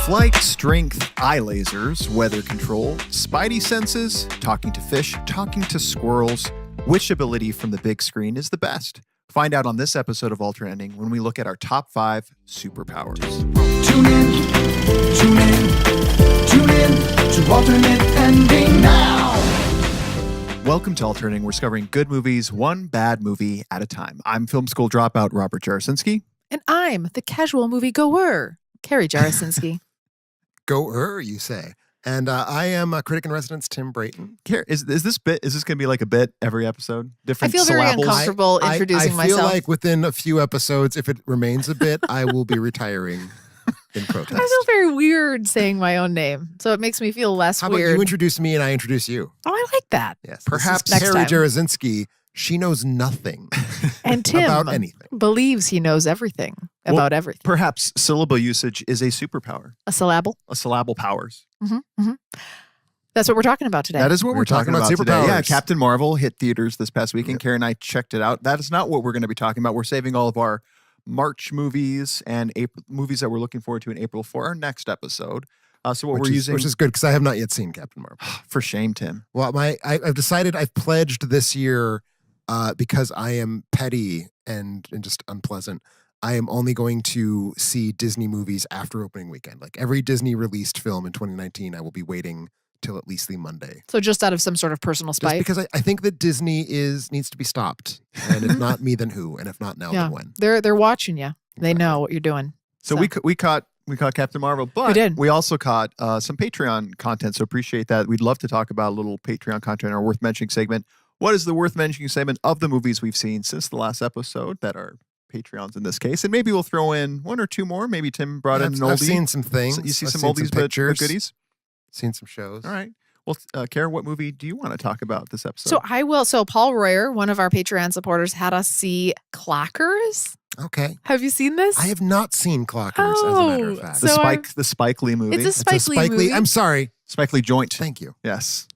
Flight, strength, eye lasers, weather control, Spidey senses, talking to fish, talking to squirrels. Which ability from the big screen is the best? Find out on this episode of Alternate Ending when we look at our top 5 superpowers. Tune in to Alternate Ending now. Welcome to Alternate Ending. We're discovering good movies, one bad movie at a time. I'm film school dropout Robert Jarasinski. And I'm the casual movie goer, Carrie Jarasinski. Goer, you say. And I am a critic in residence, Tim Brayton. Is this going to be like a bit every episode? Different I feel very syllables? uncomfortable introducing myself. I feel like within a few episodes, if it remains a bit, I will be retiring in protest. I feel very weird saying my own name, so it makes me feel less How about weird. you introduce me and I introduce you? Oh, I like that. Yes. Perhaps this is next Carrie time. Jarasinski. She knows nothing And Tim about anything. believes he knows everything about everything. Perhaps syllable usage is a superpower. A syllable. A syllable powers. That's what we're talking about today. That is what we're talking about today. superpowers. Yeah, Captain Marvel hit theaters this past weekend. Carrie and I checked it out. That is not what we're going to be talking about. We're saving all of our March movies and movies that we're looking forward to in April for our next episode. So what Which is good because I have not yet seen Captain Marvel. For shame, Tim. Well, I've decided I've pledged this year because I am petty and just unpleasant. I am only going to see Disney movies after opening weekend. Like every Disney released film in 2019, I will be waiting till at least the Monday. So just out of some sort of personal Just spite. because I think that Disney needs to be stopped. And if not me, then who? And if not now, yeah, then when? they're watching you. They know what you're doing. So we caught Captain Marvel, but we also caught some Patreon content. So appreciate that. We'd love to talk about a little Patreon content in our Worth Mentioning segment. What is the Worth Mentioning segment of the movies we've seen since the last episode that are Patreons in this case? And maybe we'll throw in one or two more. Maybe Tim brought in an oldie. I've seen some things. So you see I've some seen oldies some but pictures. goodies? Seen some shows. All right. Well, Kara, what movie do you want to talk about this episode? So I will. So Paul Royer, one of our Patreon supporters, had us see Clockers. Okay. Have you seen this? I have not seen Clockers, as a matter of fact. the Spike Lee movie. It's a Spike Lee movie. I'm sorry. Spike Lee joint. Thank you. Yes.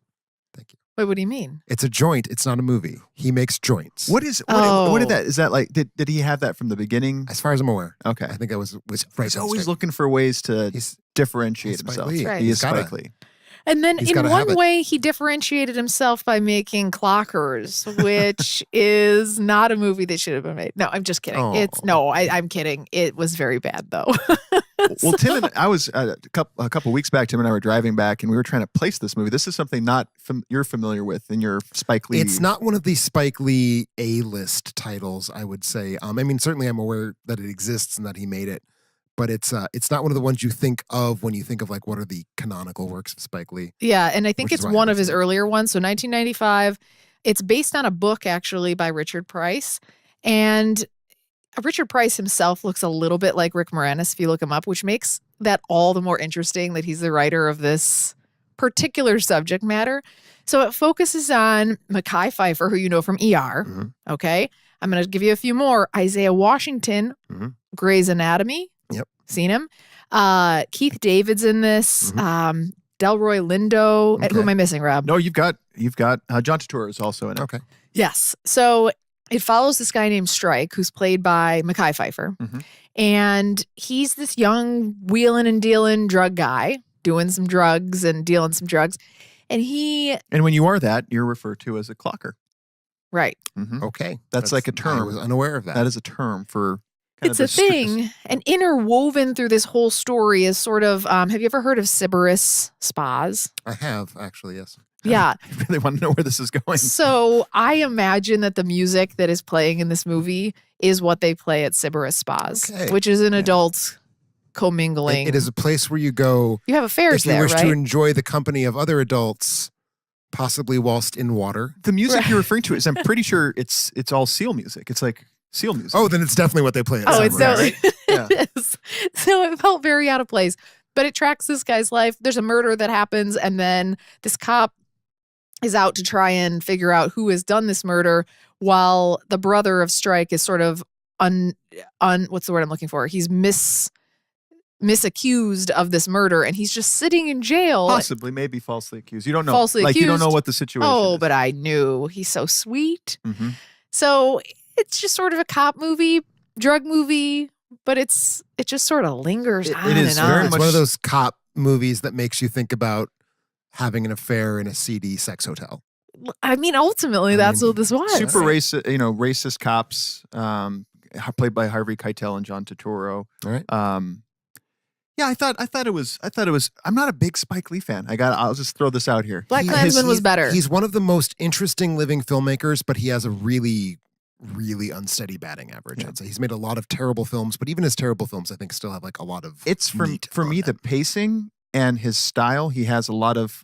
Thank you. Wait, what do you mean? It's a joint. It's not a movie. He makes joints. What did that? Is that like? Did he have that from the beginning? As far as I'm aware. Okay. I think I was right. He's always looking for ways to differentiate he's Spike himself. Lee. Right. He is He's gotta- Spike Lee. And then He's in gotta have one it. way, he differentiated himself by making Clockers, which is not a movie that should have been made. No, I'm just kidding. Oh. I'm kidding. It was very bad, though. Well, Tim and I was a couple weeks back. Tim and I were driving back, and we were trying to place this movie. This is something you're familiar with in your Spike Lee. It's not one of the Spike Lee A-list titles, I would say. I mean, certainly I'm aware that it exists and that he made it, but it's not one of the ones you think of when you think of like what are the canonical works of Spike Lee. Yeah, and I think Which is it's why one I of his haven't seen it. earlier ones. So 1995. It's based on a book, actually, by Richard Price. And Richard Price himself looks a little bit like Rick Moranis, if you look him up, which makes that all the more interesting that he's the writer of this particular subject matter. So it focuses on Mekhi Phifer, who you know from ER. Mhm. Okay. I'm going to give you a few more. Isaiah Washington, Mhm. Grey's Anatomy. Yep. Seen him. Keith David's in this. Delroy Lindo. Okay. Who am I missing, Rob? No, you've got John Turturro is also in it. Okay. Yes. So it follows this guy named Strike, who's played by Mekhi Phifer. Mhm. And he's this young wheeling and dealing drug guy, doing some drugs and dealing some drugs. And And when you are that, you're referred to as a clocker. right. Mhm. Okay. That's like a term. I was unaware of that. That is a term for. Kind It's of a the strictest- thing. And interwoven through this whole story is sort of, have you ever heard of Sybaris spas? I have, actually, yes. Yeah. I really want to know where this is going. So I imagine that the music that is playing in this movie is what they play at Sybaris spas, Okay. which is an adult commingling. It is a place where you go You have affairs if you there, wish right? to enjoy the company of other adults, possibly whilst in water. The music Right. you're referring to is, I'm pretty sure it's all seal music. It's like seal music. Oh, then it's definitely what they play at Oh, it's Summer, totally right? Yeah. it is. So it felt very out of place. But it tracks this guy's life. There's a murder that happens, and then this cop is out to try and figure out who has done this murder, while the brother of Strike is sort of what's the word I'm looking for? He's misaccused of this murder, and he's just sitting in jail. Possibly, maybe falsely accused. You don't know. Falsely You don't know accused. what the situation Oh, is. but I knew. He's so sweet. Mhm. So it's just sort of a cop movie, drug movie, but it just sort of lingers on it is and very on. It's much- one of those cop movies that makes you think about having an affair in a seedy sex hotel. I mean, ultimately, that's what this was. Super racist, racist cops, played by Harvey Keitel and John Turturro. All right. Yeah, I thought it was. I'm not a big Spike Lee fan. I'll just throw this out here. Black Klansman was better. He's one of the most interesting living filmmakers, but he has a really, really unsteady batting average. Yeah. I'd say he's made a lot of terrible films, but even his terrible films, I think, still have like a lot of. It's meat for on me them. the pacing and his style. He has a lot of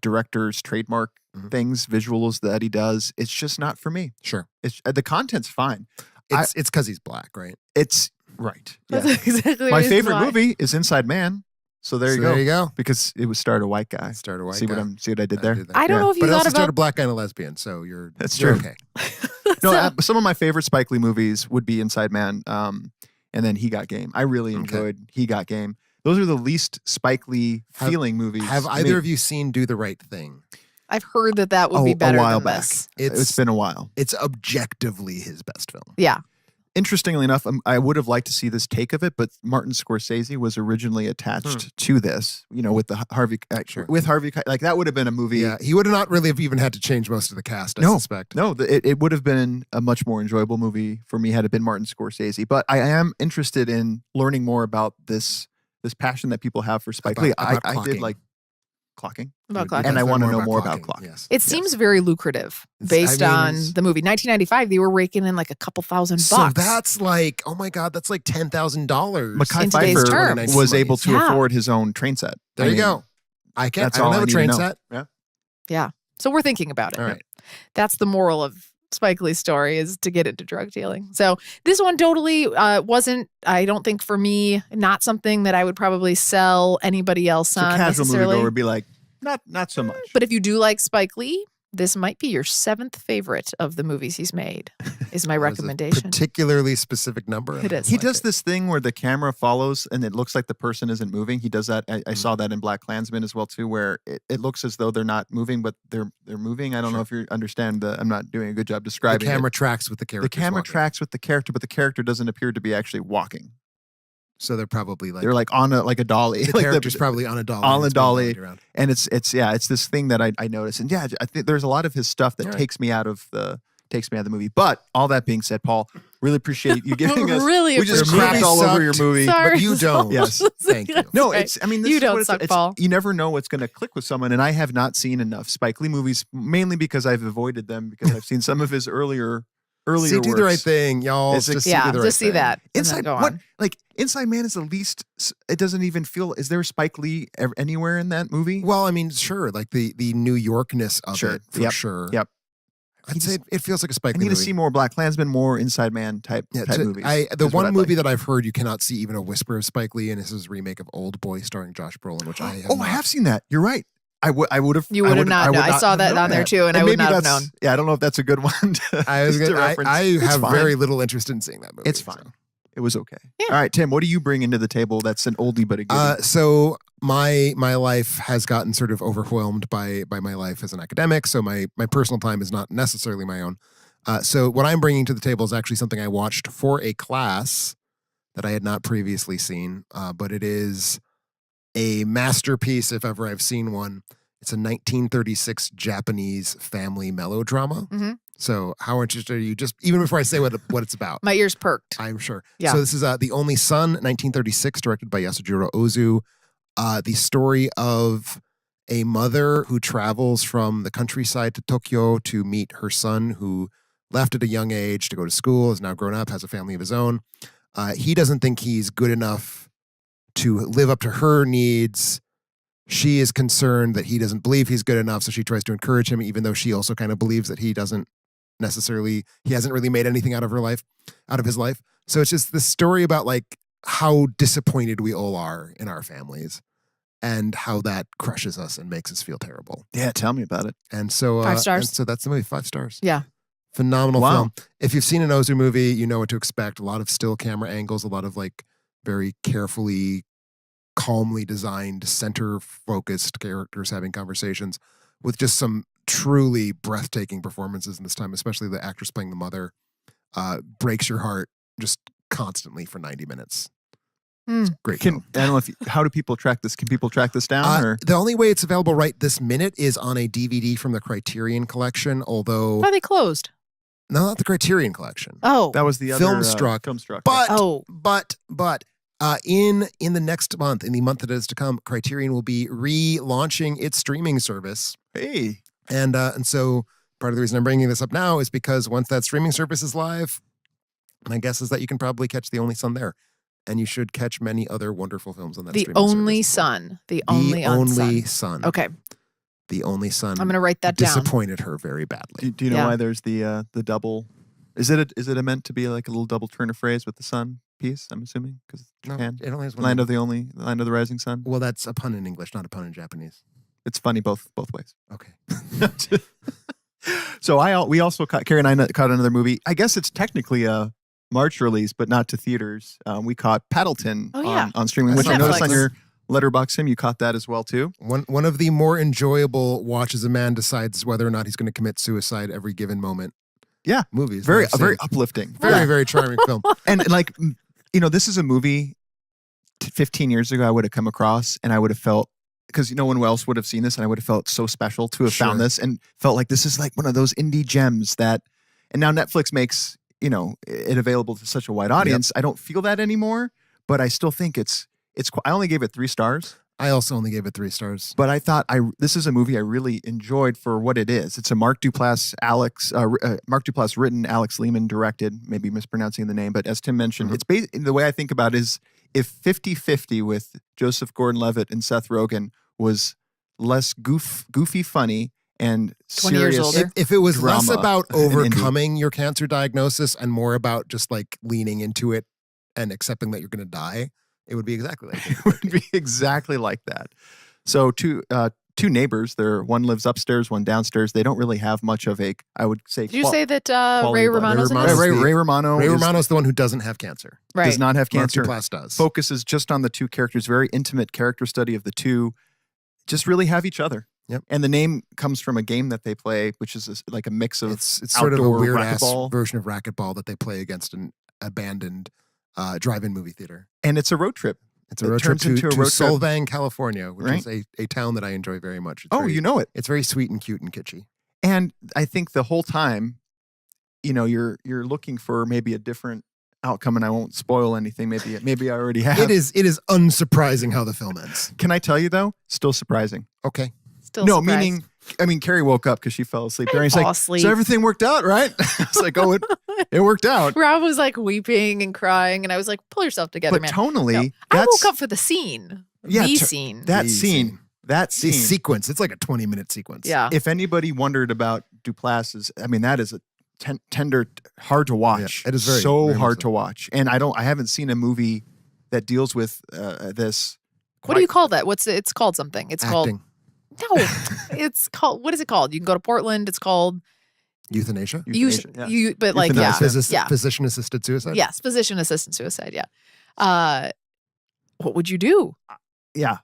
director's trademark things, visuals that he does. It's just not for me. Sure, It's the content's fine. it's because he's black, right? It's right. That's Yeah. exactly My the reason favorite why. movie is Inside Man. So there you go. There you go. Because it was starred a white guy. Start a white See guy. what I did there? I don't Yeah. know if you But it thought also started a about. black guy and a lesbian, so you're That's you're true. okay. No, So- some of my favorite Spike Lee movies would be Inside Man, and then He Got Game. I really enjoyed He Got Game. Those are the least Spike Lee feeling movies. Have to either me. of you seen Do the Right Thing? I've heard that would be a better while than back? this. It's been a while. It's objectively his best film. Yeah. Interestingly enough, I would have liked to see this take of it, but Martin Scorsese was originally attached to this. With the Harvey, Sure. with Harvey, like that would have been a movie. Yeah, he would have not really have even had to change most of the cast, I No. suspect. No, it would have been a much more enjoyable movie for me had it been Martin Scorsese. But I am interested in learning more about this passion that people have for Spike Lee. About I did clocking. like clocking. About Because clocking. And I they're wanna more know more about clocking. Yes. It seems very lucrative It's- based I mean, on it's- the movie. 1995, they were raking in like a couple $1,000. So that's like, oh my God, that's like $10,000. Mackay In today's Pfeiffer terms. was able to Yeah. afford his own train set. There you go. I That's don't all have I a need to train know. set. Yeah. So we're thinking about it. All right. That's the moral of Spike Lee's story, is to get into drug dealing. So this one totally wasn't, I don't think for me, not something that I would probably sell anybody else So on casual necessarily. moviegoer would be like, not so much. But if you do like Spike Lee, this might be your 7th favorite of the movies he's made, is my That is a recommendation. particularly specific number. It is. He does this thing where the camera follows and it looks like the person isn't moving. He does that. I saw that in Black Klansman as well too, where it looks as though they're not moving, but they're moving. I don't know if you understand. I'm not doing a good job The describing camera it. tracks with the character. The camera tracks with the character, but the character doesn't appear to be actually walking. So they're probably like, They're like on a dolly. the Like character's probably on a dolly. on and a it's being dolly. dragged around. And it's this thing that I noticed. And yeah, I think there's a lot of his stuff that All right. takes me out of the movie. But all that being said, Paul, really appreciate you giving us. Really we just appreciate crapped it. all over your movie. Sorry. But you don't. Yes. Thank you. No, Right. it's. I mean, this You is don't what suck, it's, Paul. You never know what's going to click with someone, and I have not seen enough Spike Lee movies, mainly because I've avoided them because I've seen some of his earlier See, do the right works. thing, y'all. It's Just a- Yeah, do the right just see thing. that. and then Inside go what? on. Like Inside Man is the least. It doesn't even feel. Is there Spike Lee anywhere in that movie? Well, I mean, sure, like the New Yorkness of Sure. it, for Yep. sure. Yep. I'd say it feels like a Spike I Lee need to movie. see more Black Klansman, more Inside Man type Yeah, movies. the is what one I'd movie like. that I've heard you cannot see even a whisper of SpikeLee, and this is a remake of Old Boy starring Josh Brolin, which I have. I have seen that. You're right. I would have. You would have not known. I saw have that known on there too, and I would maybe not have that's- known. Yeah, I don't know if that's a good one. I was to gonna, reference. I It's have fine. very little interest in seeing that movie. It's so. fine. It was okay. Yeah. All right, Tim. What do you bring into the table? That's an oldie but a goodie. So my life has gotten sort of overwhelmed by my life as an academic. So my personal time is not necessarily my own. So what I'm bringing to the table is actually something I watched for a class that I had not previously seen, but it is a masterpiece if ever I've seen one. It's a 1936 Japanese family melodrama. Mhm. So how interested are you? Just even before I say what it's about. My ears perked. I'm sure. Yeah. So this is The Only Son, 1936, directed by Yasujiro Ozu. The story of a mother who travels from the countryside to Tokyo to meet her son who left at a young age to go to school, is now grown up, has a family of his own. He doesn't think he's good enough to live up to her needs. She is concerned that he doesn't believe he's good enough, so she tries to encourage him, even though she also kind of believes that he hasn't really made anything out of his life. So it's just this story about like how disappointed we all are in our families and how that crushes us and makes us feel terrible. Yeah, tell me about it. And so 5 stars. and so that's the movie, 5 stars. Yeah. Phenomenal Wow. film. If you've seen an Ozu movie, you know what to expect. A lot of still camera angles, a lot of like very carefully, calmly designed, center-focused characters having conversations with just some truly breathtaking performances in this time, especially the actress playing the mother. Breaks your heart just constantly for 90 minutes. Hmm. It's a great. I film. don't know how do people track this? Can people track this down? Or The only way it's available right this minute is on a DVD from the Criterion Collection. Although Are they closed? no, not the Criterion Collection. Oh, that was the other Filmstruck. Filmstruck. But in the next month, in the month that is to come, Criterion will be relaunching its streaming service. Hey, And so part of the reason I'm bringing this up now is because once that streaming service is live, my guess is that you can probably catch The Only Son there. And you should catch many other wonderful films on that The streaming Only service as well. Son. The Only Son. Okay. The Only Son. I'm going to write that down. Disappointed her very badly. do you know why there's the double? Is it meant to be like a little double turn of phrase with the sun piece? I'm assuming because Japan, It only has one land of the rising sun. Well, that's a pun in English, not a pun in Japanese. It's funny both ways. Okay. So we also Carrie and I caught another movie. I guess it's technically a March release, but not to theaters. We caught Paddleton on streaming, That's which I noticed Netflix. on your Letterboxd him. You caught that as well too. One of the more enjoyable watch as a man decides whether or not he's going to commit suicide every given moment. Yeah, movies. very that I've very seen. uplifting. Very, very charming film. And like, this is a movie 15 years ago I would have come across and I would have felt, because no one else would have seen this, and I would have felt so special to have found this and felt like this is like one of those indie gems that, and now Netflix makes, it available to such a wide audience. I don't feel that anymore, but I still think it's, I only gave it 3 stars. I also only gave it 3 stars. But I thought this is a movie I really enjoyed for what it is. It's a Mark Duplass written, Alex Lehman directed, maybe mispronouncing the name, but as Tim mentioned, it's the way I think about it is if 50-50 with Joseph Gordon-Levitt and Seth Rogen was less goofy funny and 20 years serious. older. If it was less drama about and indie. overcoming your cancer diagnosis and more about just like leaning into it and accepting that you're going to die, it would be exactly like It would be exactly like that. So two neighbors, one lives upstairs, one downstairs. They don't really have much of a, I would say. Did you say that quality Ray of life. Romano's in Ray this? Romano's Ray Romano. Ray Romano's the one who doesn't have cancer. Right. Does not have Mark cancer. Duplass does. Focuses just on the 2 characters. Very intimate character study of the 2. Just really have each other. Yep. And the name comes from a game that they play, which is like a mix of It's sort of a outdoor weird ass racquetball. version of racquetball that they play against an abandoned drive-in movie theater. And it's a road trip. It's a It road trip turns into to a road trip. Solvang, California, which Right. is a town that I enjoy very much. It's Oh, very, you know it. It's very sweet and cute and kitschy. And I think the whole time, you're looking for maybe a different outcome, and I won't spoil anything. Maybe I already have. It is unsurprising how the film ends. Can I tell you though? Still surprising. Okay. Still No, surprised. Carrie woke up because she fell asleep. I He's fall like, asleep. so everything worked out, right? I was like, oh, it worked out. Rob was like weeping and crying, and I was like, pull yourself together, But man. tonally, No. I that's woke up for the scene. Yeah, the to- scene. that The scene. That The scene. sequence. It's like a 20-minute sequence. Yeah. If anybody wondered about Duplass's, that is a tender, hard to watch. Yeah, it is very hard much to so. watch. And I haven't seen a movie that deals with this. What do you call that? It's called something. It's called Acting. no. It's called what is it called? You can go to Portland. It's called Euthanasia. Euthanasia, but like yeah, Euthanasia. yeah, Physician-assisted suicide? yes, physician assisted suicide. Yeah. What would you do? Yeah.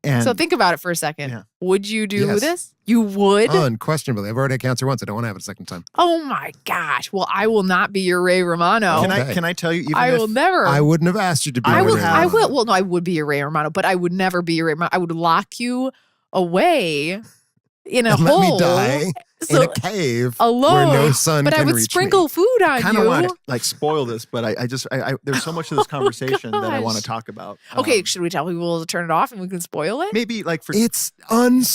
And So think about it for a second. Yeah. Would you do Yes. this? You would? Unquestionably. I've already had cancer once. I don't want to have it a second time. Oh my gosh. Well, I will not be your Ray Romano. can I tell you? Even I if, will never. I wouldn't have asked you to be I my will. Ray I Romano. will. Well, no, I would be your Ray Romano, but I would never be your Ray Romano. I would lock you away in a And hole. let me die so in a cave alone. where no sun but can I would reach sprinkle me. food on kind of you. want to like spoil this, but I there's so much of this conversation that I want to gosh. talk about. Okay, should we tell people to turn it off and we can spoil it? Maybe like for It's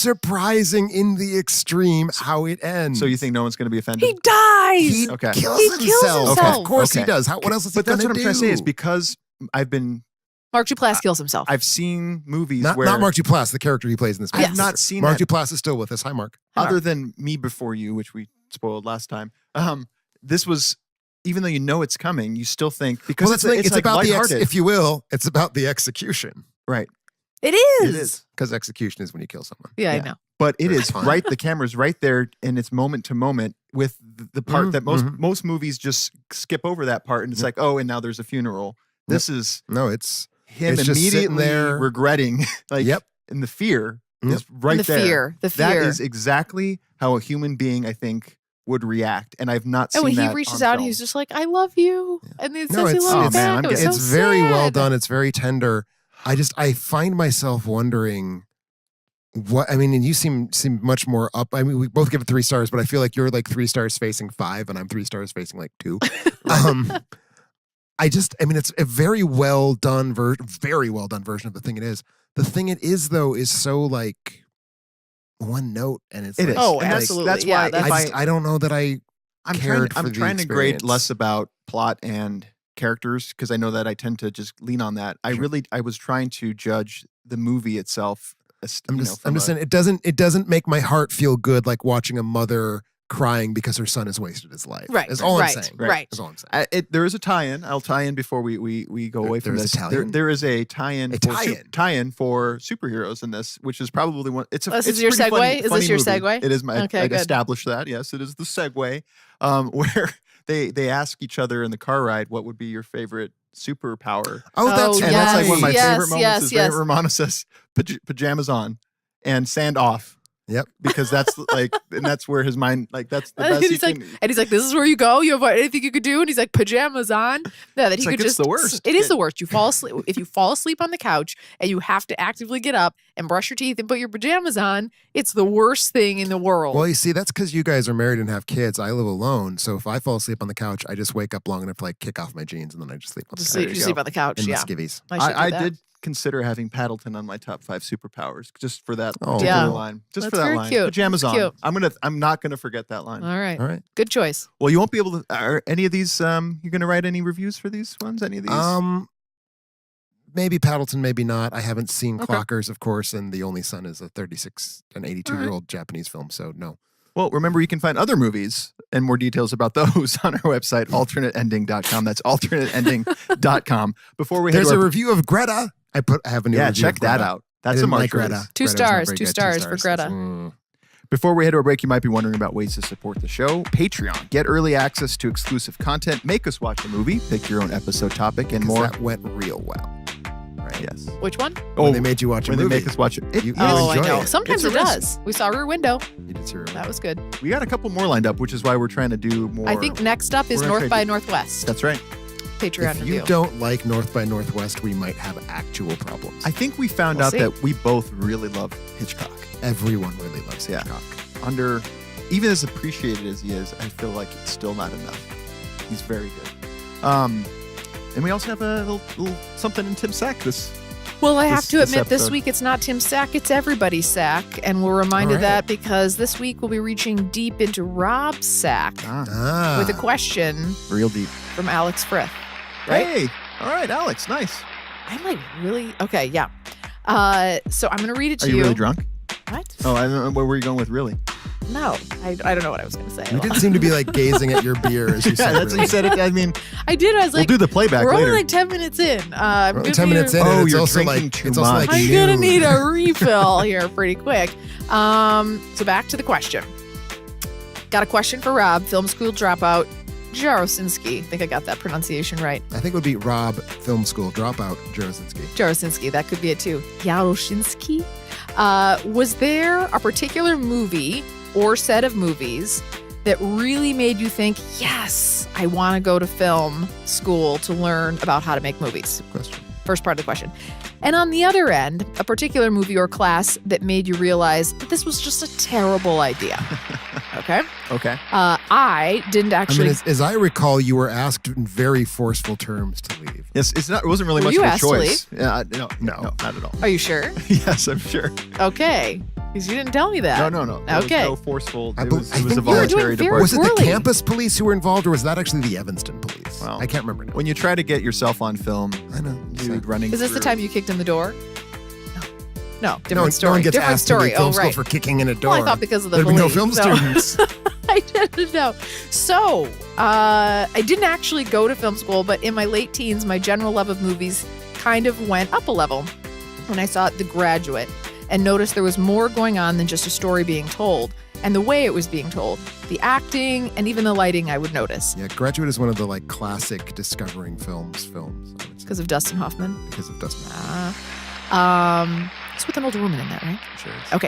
unsurprising in the extreme how it ends. so you think no one's going to be offended? He dies. he Okay. kills, He kills himself. himself. Of course Okay. he does. What else is he But that's gonna what I'm trying to say is do? because Mark Duplass kills himself. I've seen movies not, where not Mark Duplass, the character he plays in this movie. I've not seen Mark that Duplass is still with us. Hi, Mark. other than Me Before You, which we spoiled last time. This was, even though you know it's coming, you still think because Well, it's that's the thing. It's like about the lighthearted. if you will, it's about the execution. Right. It It is. is. Because execution is when you kill someone. Yeah, I Yeah. know. But it Very is fun. right. The camera's right there, and it's moment to moment with the part Mhm, that most movies just skip over that part, and it's Yep. like, oh, and now there's a funeral. This is No, it's him It's just sitting immediately there. regretting, like, Yep. and the fear Yep. is right the there. fear. The That fear. is exactly how a human being, I think, would react, and I've not seen And when that he reaches on out, film. he's just like, "I love you," and it No, says he it's- loves oh, you man, back. I'm It was It's so very well sad. done. It's very tender. I find myself wondering what, I mean, and you seem much more up. I mean, we both give it 3 stars, but I feel like you're like 3 stars facing 5 and I'm 3 stars facing like 2. I mean, it's a very well done version of the thing it is. The thing it is though is so like one note, and it's It like, is. Oh, And absolutely. That's Yeah, why that's- I don't know that I'm cared for I'm the trying to grade experience. less about plot and characters because I know that I tend to just lean on that. I was trying to judge the movie itself. I'm just saying it doesn't make my heart feel good like watching a mother crying because her son has wasted his life. Right, Is all right, I'm saying. right. Is all I'm saying. There is a tie-in. I'll tie in before we go away from There is this. a tie-in? There is a tie-in. A for tie-in? tie-in for superheroes in this, which is probably one. It's a. This it's is your pretty segue? funny- Is this funny your movie. segue? It is my. Okay, I good. established that. Yes, it is the segue, where they ask each other in the car ride, "What would be your favorite superpower?" Oh, that's And that's like one of my Yes, favorite moments. yes, is yes. Romano says pajamas on and sand off. Yep. Because that's like, and that's where his mind, like, that's the And best. he's like, "This is where you go. You have anything you could do?" And he's like, "Pajamas on." No, that It's he like, could it's just. the worst. It is the worst. You fall asleep if you fall asleep on the couch and you have to actively get up and brush your teeth and put your pajamas on. It's the worst thing in the world. Well, you see, that's because you guys are married and have kids. I live alone, so if I fall asleep on the couch, I just wake up long enough to like kick off my jeans and then I just sleep on the Just couch. sleep, you sleep on the couch. in Yeah, the skivvies. I I did consider having Paddleton on my top 5 superpowers just for that Oh. particular Yeah. line. Just That's for that very line. cute. Pajamas That's on. cute. I'm not gonna forget that line. All right. All right. Good choice. Well, you won't be able to. Are any of these? You're gonna write any reviews for these ones? Any of these? Maybe Paddleton, maybe not. I haven't seen Okay. Clockers, of course, and The Only Son is a 36 and 82-year-old Japanese film, so no. Well, remember you can find other movies and more details about those on our website, alternateending.com. That's alternateending.com. Before we head There's to a our review of Greta. I have a new review check of that Greta. out. I That's a didn't March like Greta. release. 2 Greta's not stars. very 2 good. stars for Greta. Before we head to a break, you might be wondering about ways to support the show. Patreon. Get early access to exclusive content. Make us watch a movie. Pick your own episode topic and 'Cause more. that went real well. Right? Yes. Which one? When they made you watch a when movie. they make us watch it. You Oh, I enjoy know. it. Sometimes It's it a risk. does. We saw Rear Window. You did see Rear That Window. was good. We got a couple more lined up, which is why we're trying to do more. I think next up is We're gonna North try by to- Northwest. That's right. Patreon If review. you don't like North by Northwest, we might have actual problems. I think we found We'll out see. that we both really love Hitchcock. Everyone really loves Yeah. Hitchcock. Even as appreciated as he is, I feel like it's still not enough. He's very good. And we also have a little something in Tim Sack this. Well, I have this- to this admit, this episode. week it's not Tim's sack, it's everybody's sack. And we're reminded All right. that because this week we'll be reaching deep into Rob's sack Ah. with a question Real deep. from Alex Frith. Right? Hey, all right, Alex, nice. I'm like, really? Okay, yeah. So I'm going to read it to Are you really drunk? What? Oh, I don't know. Where were you going with really? No, I don't know what I was going to say. You didn't seem to be like gazing at your beer as you Yeah, said. that's what you said. It. I mean, I did. I was we'll like, do the playback we're later. only like 10 minutes in. I'm We're only gonna 10 need minutes a- in, and Oh, it's you're also drinking like too it's also much. like I'm going to noon. need a refill here pretty quick. So back to the question. Got a question for Rob, film school dropout, Jarosinski. I think I got that pronunciation right. I think it would be Rob, film school dropout, Jarosinski. Jarosinski, that could be it too. Jarosinski. Was there a particular movie or set of movies that really made you think, yes, I want to go to film school to learn about how to make movies? Question. First part of the question. And on the other end, a particular movie or class that made you realize that this was just a terrible idea. Okay? Okay. I didn't I actually. mean, as I recall, you were asked in very forceful terms to leave. Yes, it's not. It wasn't really Were much you of a asked to choice. Yeah, no, not at all. Are you sure? Yes, I'm sure. Okay. Because you didn't tell me that. No. There was Okay. no forceful. I It bel- was, I it was a think you were voluntary doing very departure. Was it the Poorly. campus police who were involved, or was that actually the Evanston police? Well, I can't remember now. When you try to get yourself on film, I know. dude running. Is this the through- time you kicked in the door? No, different No story. one gets different asked story. to leave film Oh, school right. for kicking in a door. Well, I thought because of the There'd be no police, film so- students. I didn't know. So, I didn't actually go to film school, but in my late teens, my general love of movies kind of went up a level when I saw The Graduate and noticed there was more going on than just a story being told and the way it was being told, the acting, and even the lighting I would notice. Yeah, Graduate is one of the like classic discovering films. I would say, Because of Dustin Hoffman. because of Dustin. It's with an older woman in that, right? Sure is. Okay.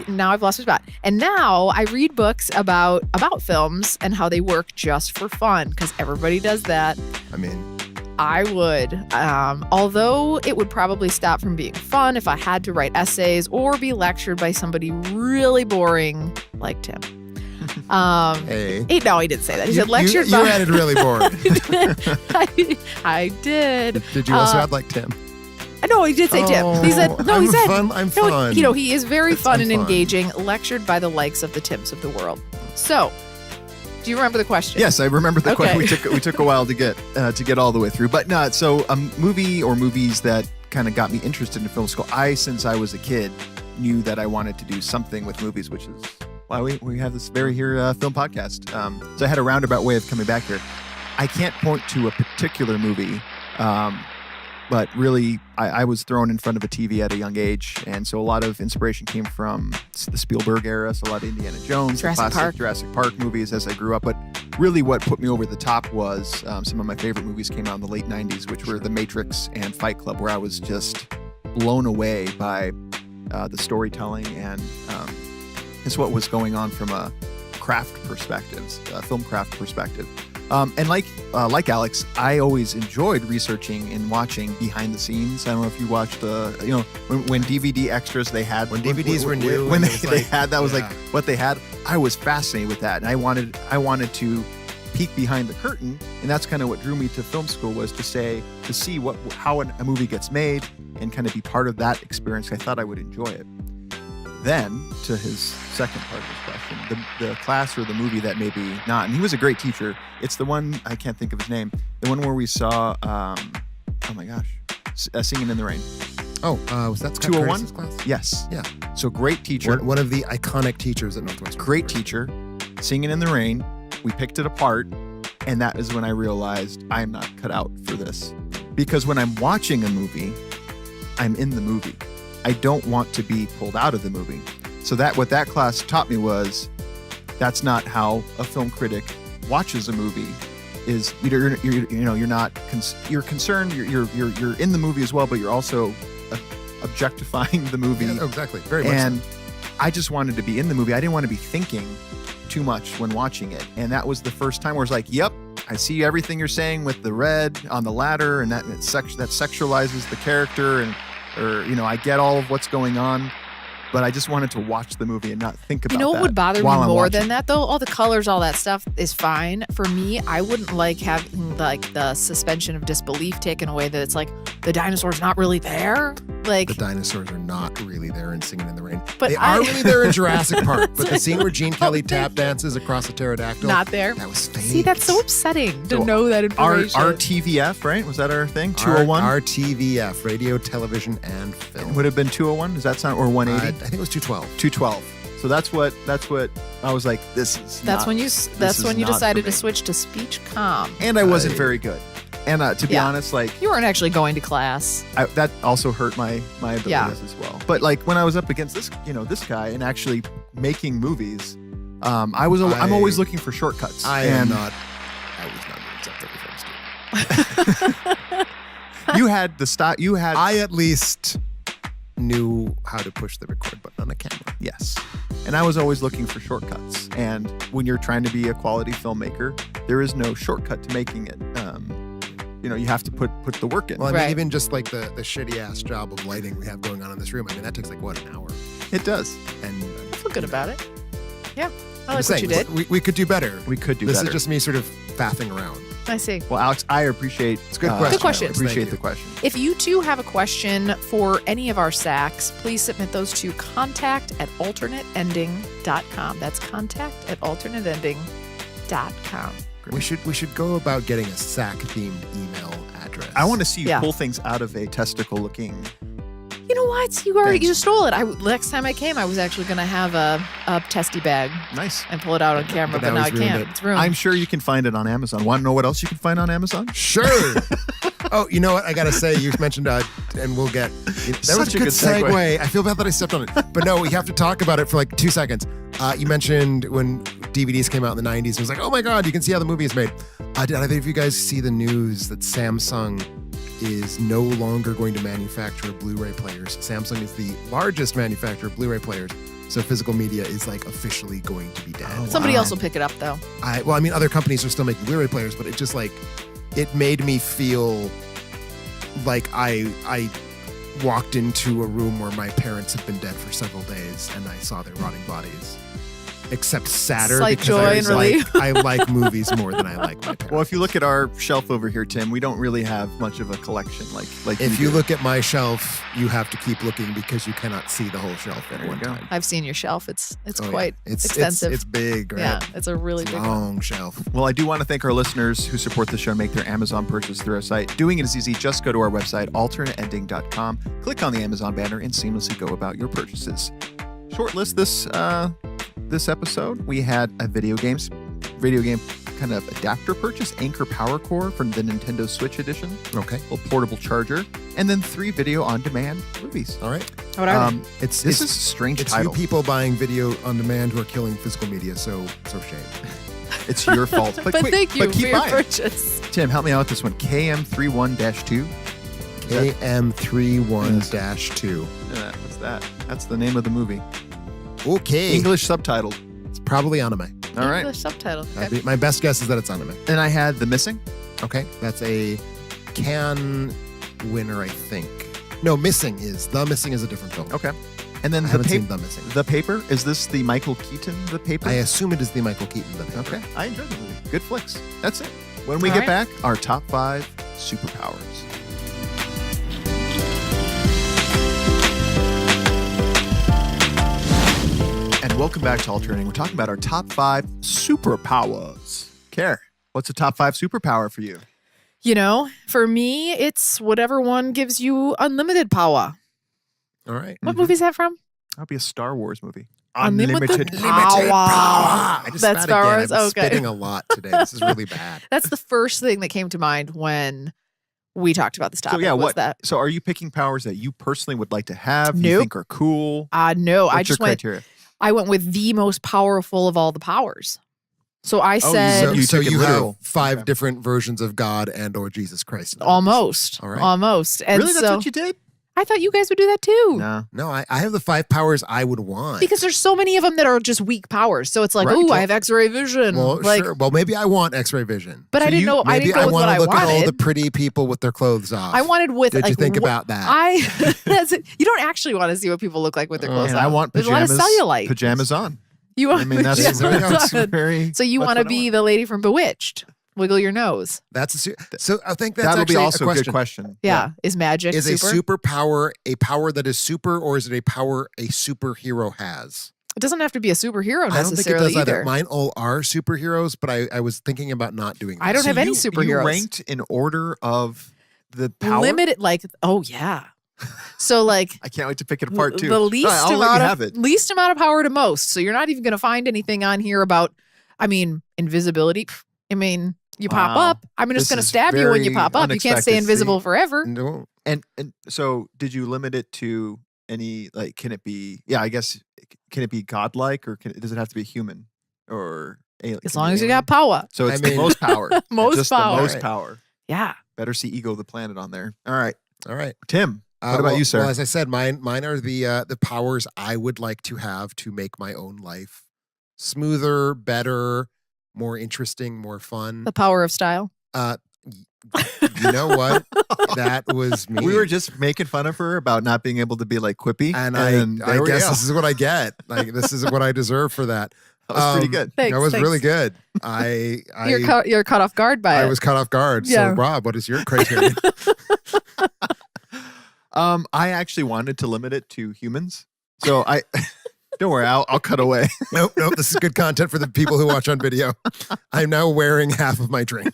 Now I've lost my spot. And now I read books about films and how they work just for fun, because everybody does that. I mean, I would. Although it would probably stop from being fun if I had to write essays or be lectured by somebody really boring like Tim. hey. No, he didn't say that. He said lectured by... You added really boring. I did. Did you also add like Tim? No, he did say Tim. He said, no, he said, I'm fun. He is very fun and fun. engaging, lectured by the likes of the Tims of the world. So, do you remember the question? Yes, I remember the Okay. question. We took a while to get all the way through, but no. So a movie or movies that kind of got me interested in film school. Since I was a kid, knew that I wanted to do something with movies, which is why we have this very here film podcast. So I had a roundabout way of coming back here. I can't point to a particular movie. But really, I was thrown in front of a TV at a young age, and so a lot of inspiration came from the Spielberg era, so a lot of Indiana Jones, Jurassic Park movies as I grew up. But really what put me over the top was some of my favorite movies came out in the late 90s, which were The Matrix and Fight Club, where I was just blown away by the storytelling and just what was going on from a craft perspective, film craft perspective. And like Alex, I always enjoyed researching and watching behind the scenes. I don't know if you watched when DVD extras they had when DVDs were new when they had that was like what they had. I was fascinated with that, and I wanted to peek behind the curtain, and that's kind of what drew me to film school, was to see how a movie gets made and kind of be part of that experience. I thought I would enjoy it. Then, to his second part of his question, the class or the movie that maybe not, and he was a great teacher. It's the one, I can't think of his name, the one where we saw, Singing in the Rain. Was that 201 class? Yes. Yeah. So great teacher. One of the iconic teachers at Northwestern. Great teacher. Singing in the Rain. We picked it apart, and that is when I realized I'm not cut out for this. Because when I'm watching a movie, I'm in the movie. I don't want to be pulled out of the movie. So what that class taught me was that's not how a film critic watches a movie. Is you're concerned, you're in the movie as well, but you're also objectifying the movie. Yeah, exactly. Very much. And I just wanted to be in the movie. I didn't want to be thinking too much when watching it. And that was the first time where it's like, yep, I see everything you're saying with the red on the ladder, and that sexualizes the character, I get all of what's going on, but I just wanted to watch the movie and not think about that. You know what would bother me I'm more watching. than that, though? All the colors, all that stuff is fine. For me, I wouldn't like having the suspension of disbelief taken away, that it's like the dinosaur's not really there. Like the dinosaurs are not really there in Singing in the Rain. But they are really there in Jurassic Park, but the scene where Gene Kelly tap dances across a pterodactyl, not there. That was fake. See, that's so upsetting to know that information. RTVF, right? Was that our thing? 201? RTVF, radio, television, and film. It would have been 201. Does that sound, or 180? I think it was 212. 212. So that's what I was like. That's when you decided to switch to speech comm. And I wasn't very good. And to be honest, you weren't actually going to class. That also hurt my abilities as well. But when I was up against this guy and actually making movies, I'm always looking for shortcuts. I was not doing something. You had the style. I at least knew how to push the record button on a camera. Yes. And I was always looking for shortcuts. And when you're trying to be a quality filmmaker, there is no shortcut to making it. You have to put the work in. Well, I mean, even just like the shitty ass job of lighting we have going on in this room, I mean, that takes an hour. It does. And I feel good about it. Yeah. I like what you did. We could do better. We could do this better. This is just me sort of faffing around. I see. Well, Alex, I appreciate it's a good question. Good question. Appreciate the question. If you too have a question for any of our SACs, please submit those to contact@alternateending.com. That's contact@alternateending.com. We should go about getting a SAC-themed email address. I want to see you pull things out of a testicle-looking. You know what? You stole it. Next time I came, I was actually going to have a testy bag. Nice. And pull it out on camera, but now I can't. It's ruined. I'm sure you can find it on Amazon. Want to know what else you can find on Amazon? Sure. Oh, you know what? I got to say, you mentioned, and we'll get... That was a good segue. I feel bad that I stepped on it. But no, we have to talk about it for 2 seconds. You mentioned when DVDs came out in the 90s, it was like, oh my God, you can see how the movie is made. Did either of you guys see the news that Samsung is no longer going to manufacture Blu-ray players. Samsung is the largest manufacturer of Blu-ray players. So physical media is like officially going to be dead. Oh, Somebody wow. else will pick it up though. Other companies are still making Blu-ray players, but it just like, it made me feel like I walked into a room where my parents had been dead for several days and I saw their rotting bodies. Except sadder Slight because joy I, and was relief. like, I like movies more than I like my parents. Well, if you look at our shelf over here, Tim, we don't really have much of a collection like If you do. look at my shelf, you have to keep looking because you cannot see the whole shelf at There you one go. time. I've seen your shelf. It's Oh, yeah. quite It's extensive. It's big, right? Yeah, it's a really It's a big one. long shelf. Well, I do want to thank our listeners who support the show and make their Amazon purchase through our site. Doing it is easy. Just go to our website, alternateending.com, click on the Amazon banner, and seamlessly go about your purchases. Short list this episode. We had a video game kind of adapter purchase, Anchor Power Core from the Nintendo Switch edition, Okay. a portable charger, and then 3 video on demand movies. All right. What are they? It's This is a strange it's title. you people buying video on demand who are killing physical media. So shame. It's your fault. But quick, thank you but for keep your buying. purchase. Tim, help me out with this one. KM31-2. AM31-2. What's that? That's the name of the movie. Okay. English subtitled. It's probably anime. All right. English subtitle. That'd be- my best guess is that it's anime. Then I had The Missing. Okay. That's a Cannes winner, I think. No, Missing is. The Missing is a different film. Okay. And then I The haven't seen Paper. The Missing. The Paper. Is this the Michael Keaton The Paper? I assume it is the Michael Keaton. The Paper. Okay. I enjoyed the movie. Good flicks. That's it. When we All get right. back, our top 5 superpowers. And welcome back to Alternating. We're talking about our top 5 superpowers. Care, what's a top 5 superpower for you? You know, for me, it's whatever one gives you unlimited power. All right. What movie is that from? That'll be a Star Wars movie. Unlimited Unlimited power. I just That's spat Star again. Wars? I'm Okay. spitting a lot today. This is really bad. That's the first thing that came to mind when we talked about this topic. So yeah, was what? that? So are you picking powers that you personally would like to have? You Nope. think are cool? No, What's I just your went. criteria? I went with the most powerful of all the powers. So I Oh, said you So took it you have literal. 5 Okay. different versions of God and or Jesus Christ. in the movies. almost, All right. almost. And Really, that's so what you did? I thought you guys would do that too. No. No, I have the 5 powers I would want. Because there's so many of them that are just weak powers. So it's like, Right. ooh, I have X-ray vision. well, like, sure. Well, maybe I want X-ray vision. but I So didn't you- know. I Maybe didn't go with what want I to look at all the wanted. pretty people with their clothes off. I wanted with. Did you like, think wh- about that? That's it. You don't actually want to see what people look like with their clothes And on. I want There's pajamas. a lot of cellulite. Pajamas on. You want I mean, that's pajamas on. very. So you that's want to what I be the lady from Bewitched? Wiggle your nose. So I think that's That'll actually be also a a good question. question. Yeah. Is magic Is super? a superpower a power that is super, or is it a power a superhero has? It doesn't have to be a superhero I don't think it necessarily does either. either. Mine all are superheroes, but I was thinking about not doing that. I don't So have any you superheroes. ranked in order of the power. Limited, like, oh yeah. So like I can't wait to pick it apart too. the least I'll let amount you of have it. least amount of power to most. So you're not even going to find anything on here about. I mean, invisibility. I mean, you pop Wow. up. I'm just This going to is stab you when you very pop up. You can't stay unexpected. invisible forever. No. And so did you limit it to any like? Can it be? Yeah, I guess. Can it be godlike or does it have to be human or alien? As Can it long be as you alien? got power. So it's I the mean- most power. Most Just power. The most Right. power. Yeah. Better see Ego the Planet on there. All right, All right. Tim. What about well, you, sir? Well, as I said, mine are the powers I would like to have to make my own life smoother, better, more interesting, more fun. The power of style. You know what? That was me. We were just making fun of her about not being able to be like quippy, and I I guess this is what I get. Like this is what I deserve for that. that was pretty good. Thanks, that was thanks. really good. You're caught off guard by I it. was caught off guard. Yeah. So Rob, what is your criteria? I actually wanted to limit it to humans, so I don't worry, I'll cut away. Nope. This is good content for the people who watch on video. I'm now wearing half of my drink.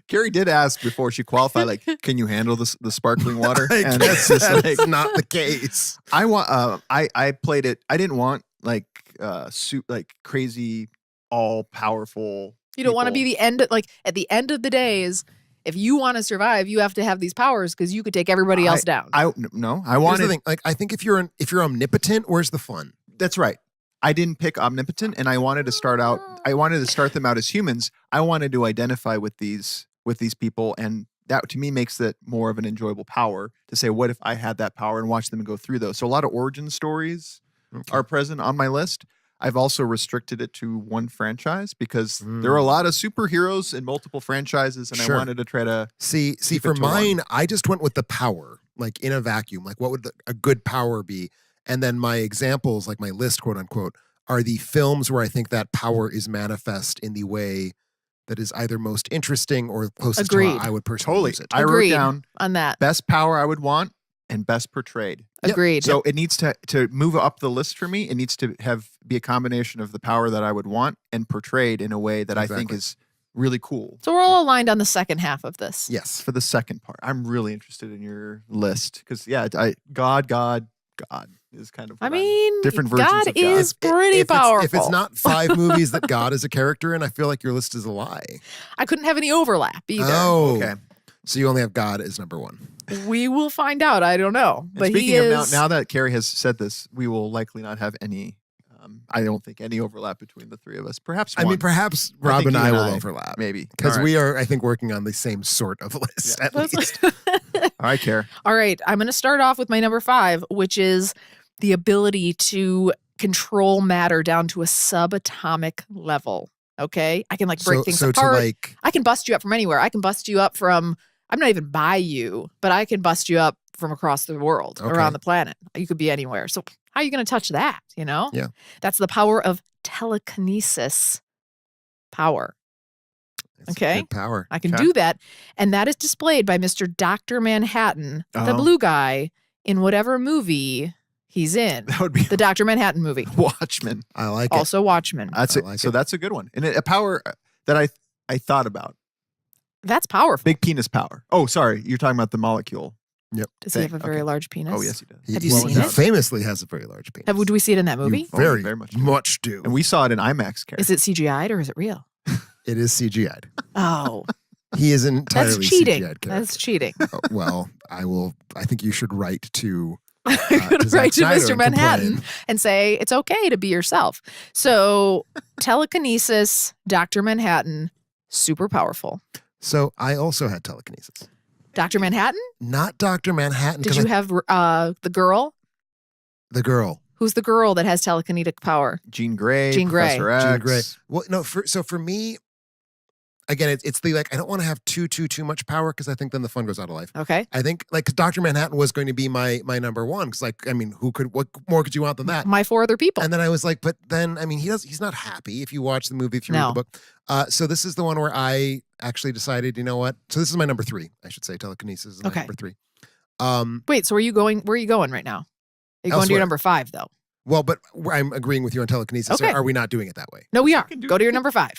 Carrie did ask before she qualified, like, can you handle the sparkling water? I And guess it's just that's like, not the case. I want. I played it. I didn't want like crazy, all powerful. You don't want to be the end. Like at the end of the days, if you want to survive, you have to have these powers because you could take everybody else down. I Here's the wanted. thing. Like, I think if you're omnipotent, where's the fun? That's right. I didn't pick omnipotent, and I wanted to start out. I wanted to start them out as humans. I wanted to identify with these people, and that to me makes it more of an enjoyable power to say, what if I had that power, and watch them go through those. So a lot of origin stories are present on my list. I've also restricted it to one franchise because there are a lot of superheroes in multiple franchises, and I wanted to try to see for mine, I just went with the power, like in a vacuum. Like, what would a good power be? And then my examples, like my list, quote unquote, are the films where I think that power is manifest in the way that is either most interesting or closest to how I would personally use it. I wrote down on that best power I would want and best portrayed. Agreed. So it needs to move up the list for me. It needs to be a combination of the power that I would want and portrayed in a way that I think is really cool. So we're all aligned on the second half of this. Yes, for the second part. I'm really interested in your list because God is kind of different versions God of God. is pretty powerful. If it's not 5 movies that God is a character in, I feel like your list is a lie. I couldn't have any overlap either. Oh, okay. So you only have God as number 1. We will find out. I don't know. And but speaking of now that Carrie has said this, we will likely not have any. I don't think any overlap between the three of us. Perhaps one. I mean, perhaps Rob and I will overlap. Maybe. Because we are, I think, working on the same sort of list, at least. All right, Carrie. All right. I'm going to start off with my number 5, which is the ability to control matter down to a subatomic level. Okay? I can break things apart. I can bust you up from anywhere. I can bust you up from, I'm not even by you, but I can bust you up from across the world, around the planet. You could be anywhere. So how are you going to touch that, Yeah. That's the power of telekinesis power. It's good power. I can do that. And that is displayed by Mr. Dr. Manhattan, the blue guy, in whatever movie he's in. That would be the Dr. Manhattan movie. Watchmen. I like it. Also Watchmen. That's it. So that's a good one. And a power that I thought about. That's powerful. Big penis power. Oh, sorry. You're talking about the molecule. Yep. Does he have a very large penis? Oh, yes, he does. Have you seen it? He famously has a very large penis. Do we see it in that movie? You very much do. And we saw it in IMAX, Carrie. Is it CGI'd or is it real? It is CGI'd. Oh. He is entirely That's cheating. CGI'd character. That's cheating. Well, I think you should write to write to Mr. Manhattan and say it's okay to be yourself. So telekinesis, Dr. Manhattan, super powerful. So I also had telekinesis. Dr. Manhattan? Not Dr. Manhattan. Did you have the girl? The girl. Who's the girl that has telekinetic power? Jean Grey. Jean Grey. Professor X. Jean Grey. Well, no. For me, again, it's the I don't want to have too much power because I think then the fun goes out of life. Okay. I think Dr. Manhattan was going to be my number 1 because what more could you want than that? My 4 other people. And then I was like, but then he's not happy if you watch the movie, if you read the book. So this is the one where I actually decided, you know what? So this is my number 3. I should say telekinesis is my number 3. Wait, so where are you going right now? Are you going to your number 5 though? Well, but I'm agreeing with you on telekinesis. Okay. So are we not doing it that way? No, we are. Go to your number 5.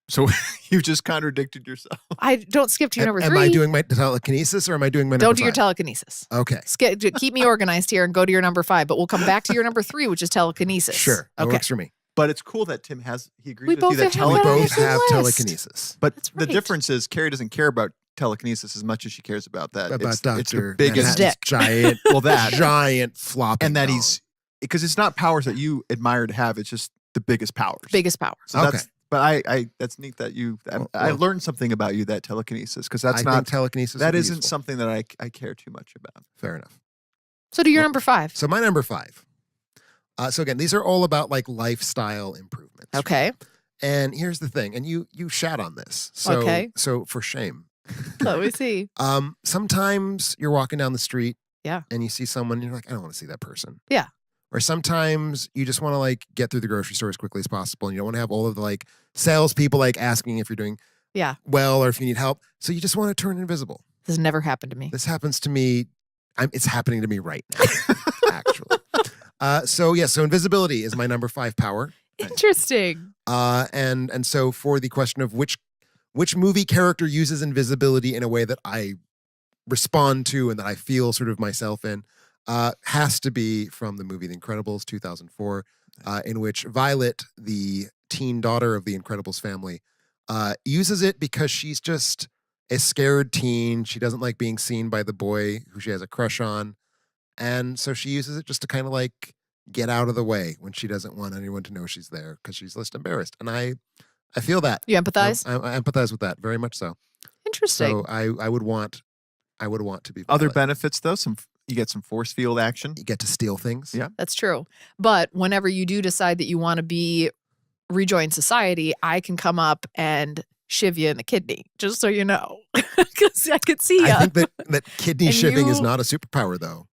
So you just contradicted yourself. I don't skip to your number 3. Am I doing my telekinesis or am I doing my number 5? Don't do your telekinesis. Okay. Keep me organized here and go to your number 5, but we'll come back to your number 3, which is telekinesis. Sure. That works for me. But it's cool that Tim he agrees We with you that both both have list. telekinesis. But That's the right. difference is Carrie doesn't care about telekinesis as much as she cares about that. About It's the Dr. biggest dick. Giant, giant flopping. and that he's because it's not powers that you admire to have. It's just the biggest powers. Biggest power. So but that's neat that I learned something about you, that telekinesis, because that's not telekinesis. That isn't something that I care too much about. Fair enough. So do your number 5. So my number 5. So again, these are all about lifestyle improvements. Okay. And here's the thing, and you shat on this. So, Okay. So for shame. Let me see. Sometimes you're walking down the street. Yeah. And you see someone, and you're like, I don't want to see that person. Yeah. Or sometimes you just want to get through the grocery store as quickly as possible, and you don't want to have all of the salespeople asking if you're doing well or if you need help. So you just want to turn invisible. This has never happened to me. This happens to me. It's happening to me right now, actually. So invisibility is my number 5 power. Interesting. And so for the question of which movie character uses invisibility in a way that I respond to and that I feel sort of myself in, has to be from the movie The Incredibles 2004, in which Violet, the teen daughter of the Incredibles family, uses it because she's just a scared teen. She doesn't like being seen by the boy who she has a crush on. And so she uses it just to kind of get out of the way when she doesn't want anyone to know she's there because she's just embarrassed. And I feel that. You empathize? I empathize with that very much so. Interesting. So I would want to be Other Violet. benefits though, you get some force field action. You get to steal things. Yeah. That's true. But whenever you do decide that you want to rejoin society, I can come up and shiv you in the kidney, just so you know. Because I could see you. I think that kidney And shivving is you- not a superpower, though.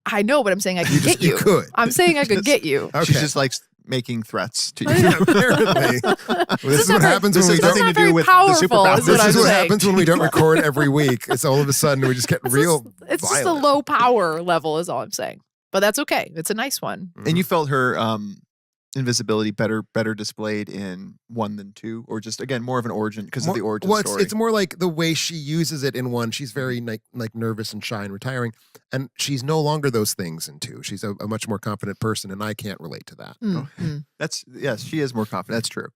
I know, but I'm saying I could get you. You could. I'm saying I could get you. Okay. She just likes making threats to you. Apparently. This is what happens when This we has don't. nothing to not do very with the powerful, superpowers. is what This I'm is what saying. happens when we don't record every week. It's all of a sudden we just get It's just a violent. low power level is all I'm saying. But that's okay. It's a nice one. And you felt her invisibility better displayed in 1 than 2, or just again more of an origin because of the origin story. It's more like the way she uses it in 1. She's very like nervous and shy and retiring, and she's no longer those things in 2. She's a much more confident person, and I can't relate to that. That's yes, she is more confident. That's true.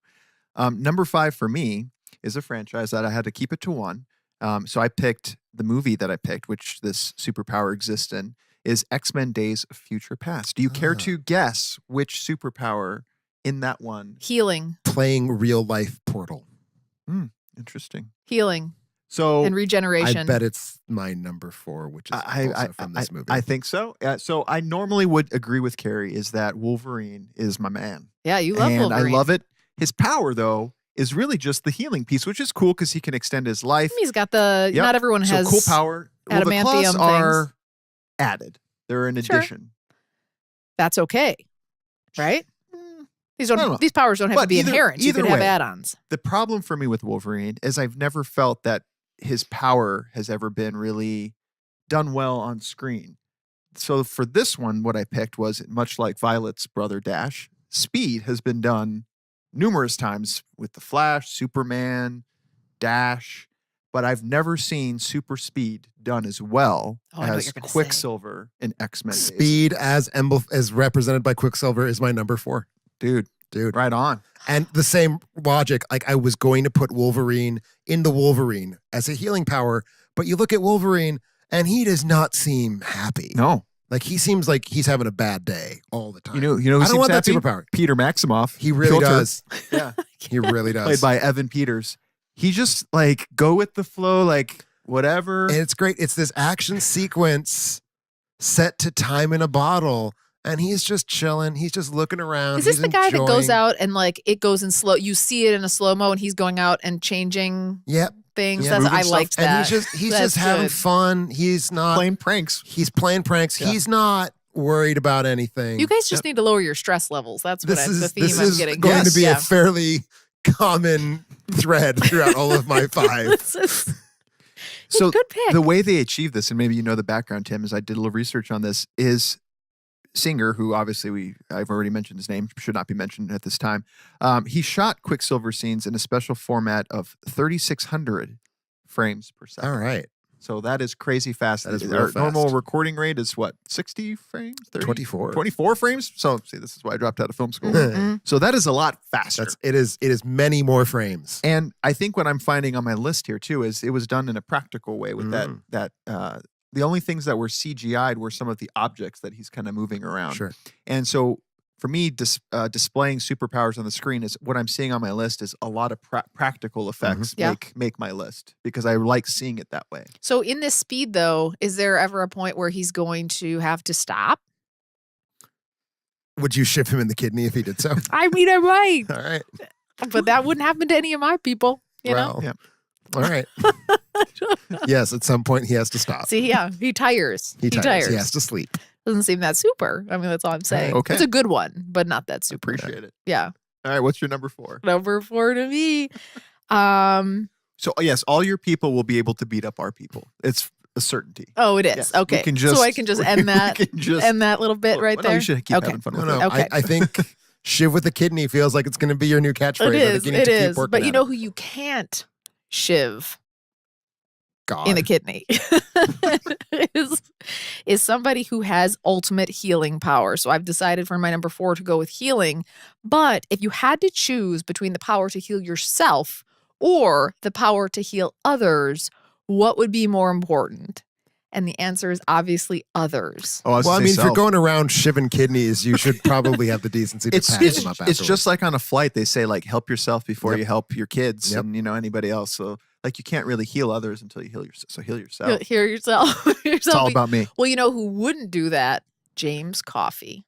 Number 5 for me is a franchise that I had to keep it to 1. So I picked the movie that I picked, which this superpower exists in, is X-Men Days of Future Past. Do you care to guess which superpower in that one? Healing. Playing real life Portal. Interesting. Healing So and regeneration. I bet it's my number 4, which is also from this movie. I think so. So I normally would agree with Carrie is that Wolverine is my man. Yeah, you love and Wolverine. I love it. His power, though, is really just the healing piece, which is cool because he can extend his life. He's got the. Yep. Not everyone has. So cool power. Well, the adamantium claws things. are added. They're an Sure. addition. That's okay, right? These I don't know. don't. These powers don't have to But be either- inherent. You either can have way. add-ons. The problem for me with Wolverine is I've never felt that his power has ever been really done well on screen. So for this one, what I picked was much like Violet's brother Dash, speed has been done numerous times with the Flash, Superman, Dash, but I've never seen super speed done as well Oh, I know what as you're gonna say. Quicksilver in X-Men Days. Speed as represented by Quicksilver is my number 4. Dude, right on. And the same logic, like I was going to put Wolverine in the Wolverine as a healing power, but you look at Wolverine and he does not seem happy. No. Like he seems like he's having a bad day all the time. You know who I don't seems want that happy? superpower. Peter Maximoff. He really Filter. does. Yeah. He really does. Played by Evan Peters. He just like go with the flow, like whatever. And it's great. It's this action sequence set to time in a bottle. And he's just chilling. He's just looking around. Is this He's the guy that goes enjoying- out and like it goes in slow? You see it in a slow mo, and he's going out and changing Yep. things. Yeah, That's, moving I stuff. liked that. And he's That's just having good. fun. He's not Playing pranks. He's playing pranks. Yeah. He's not worried about anything. You guys just need to lower your stress levels. That's what the theme this I'm is getting. going to be Yeah. a fairly common thread throughout all of my 5. This is- So good pick. the way they achieve this, and maybe you know the background, Tim, as I did a little research on this, is Singer, who obviously I've already mentioned his name, should not be mentioned at this time. He shot Quicksilver scenes in a special format of 3,600 frames per second. All right. So that is crazy fast. That is Our real normal fast. recording rate is what, 60 frames? 30? 24. 24 frames? So see, this is why I dropped out of film school. Mhm. So that is a lot faster. It is many more frames. And I think what I'm finding on my list here too is it was done in a practical way with that the only things that were CGI'd were some of the objects that he's kind of moving around. Sure. And so for me, displaying superpowers on the screen is what I'm seeing on my list is a lot of practical effects Yeah. make my list because I like seeing it that way. So in this speed, though, is there ever a point where he's going to have to stop? Would you ship him in the kidney if he did so? I mean, I might, All right. but that wouldn't happen to any of my people. You know. Well, Yeah. All right. Yes, at some point he has to stop. See, yeah, he tires. He tires. He has to sleep. Doesn't seem that super. I mean, that's all I'm saying. Okay. It's a good one, but not that super. Appreciate it. Yeah. All right, what's your number 4? Number 4 to me. So yes, all your people will be able to beat up our people. It's a certainty. Oh, it is. Yes, we Okay. can So I can just end that. We can just End that little bit right well, no, there. you should keep Okay. having fun No, with no. it. Okay. I think shiv with the kidney feels like it's going to be your new catchphrase. It I is. think you need It to keep is. working But you at know it. who you can't shiv God. in the kidney is somebody who has ultimate healing power. So I've decided for my number 4 to go with healing. But if you had to choose between the power to heal yourself or the power to heal others, what would be more important? And the answer is obviously others. Oh, Well, I mean, if you're going around shiving kidneys, you should probably have the decency to pack them up it's afterwards. just like on a flight. They say like help yourself before Yep. you help your kids Yep. and anybody else. So like you can't really heal others until you heal yourself. So heal yourself. Hear yourself. It's all about me. Well, you know who wouldn't do that? James Coffey.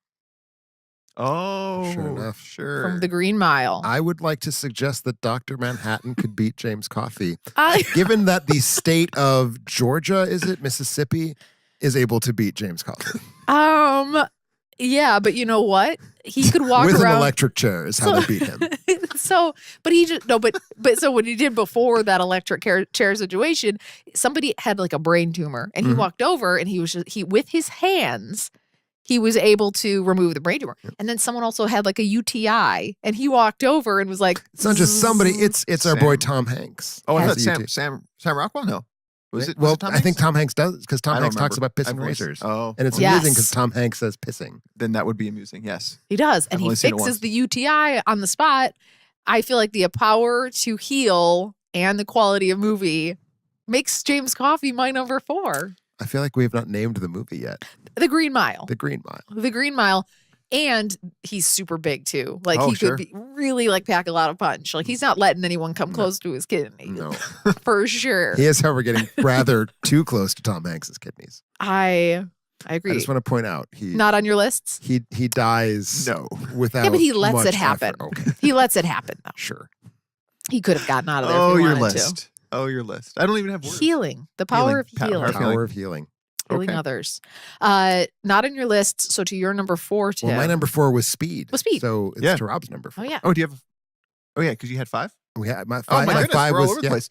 Oh, Sure enough. Sure. From the Green Mile. I would like to suggest that Dr. Manhattan could beat James Coffey. I- Given that the state of Georgia, Mississippi, is able to beat James Coffey. Yeah, but you know what? He could walk with around an electric chair is how they beat him. But he just no, but so what he did before that electric chair situation, somebody had like a brain tumor, and he walked over, and he with his hands, he was able to remove the brain tumor. And then someone also had like a UTI, and he walked over and was like, It's not just somebody. It's our boy Tom Hanks. Oh, I Has thought a Sam Rockwell. No, was it? Well, was it Tom I think Hanks? Tom Hanks does because Tom I don't Hanks talks remember. about pissing I've razors. Oh, And it's Yes. amusing because Tom Hanks says pissing. then that would be amusing. Yes. he does, and I've he only seen it fixes once. the UTI on the spot. I feel like the power to heal and the quality of movie makes James Coffey my number 4. I feel like we have not named the movie yet. The Green Mile. The Green Mile. The Green Mile. And he's super big too. Like Oh, he sure. could be really like pack a lot of punch. Like he's not letting anyone come close to his kidney. No. For sure. He is, however, getting rather too close to Tom Hanks's kidneys. I agree. I just want to point out he Not on your lists? he dies No. without Yeah, but he lets much it happen. effort. Okay, He lets it happen though. sure. He could have gotten out of there Oh, if he your wanted list. Oh, your list. I don't even have to. words. Healing. The power of Healing. healing. Power. Power of healing. Healing Okay. others. Not on your list. So to your number 4, Tim. Well, my number 4 was Speed. Was Speed. So it's Yeah. to Rob's number 4. Oh yeah. Oh, do you have? Oh, yeah, because you had 5. We had my Oh 5. my my goodness, 5 we're all was over the place.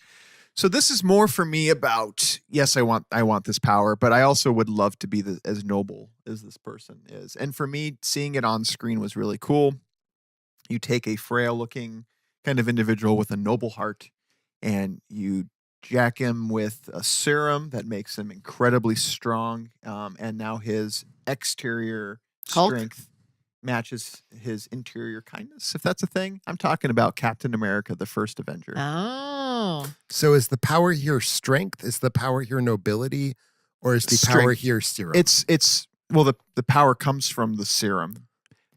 So this is more for me about yes, I want this power, but I also would love to be as noble as this person is. And for me, seeing it on screen was really cool. You take a frail-looking kind of individual with a noble heart, and you jack him with a serum that makes him incredibly strong, and now his exterior Hulk? strength matches his interior kindness, if that's a thing. I'm talking about Captain America, the first Avenger. Oh. So is the power here strength? Is the power here nobility? Or is the power Strength. here serum? It's well, the power comes from the serum,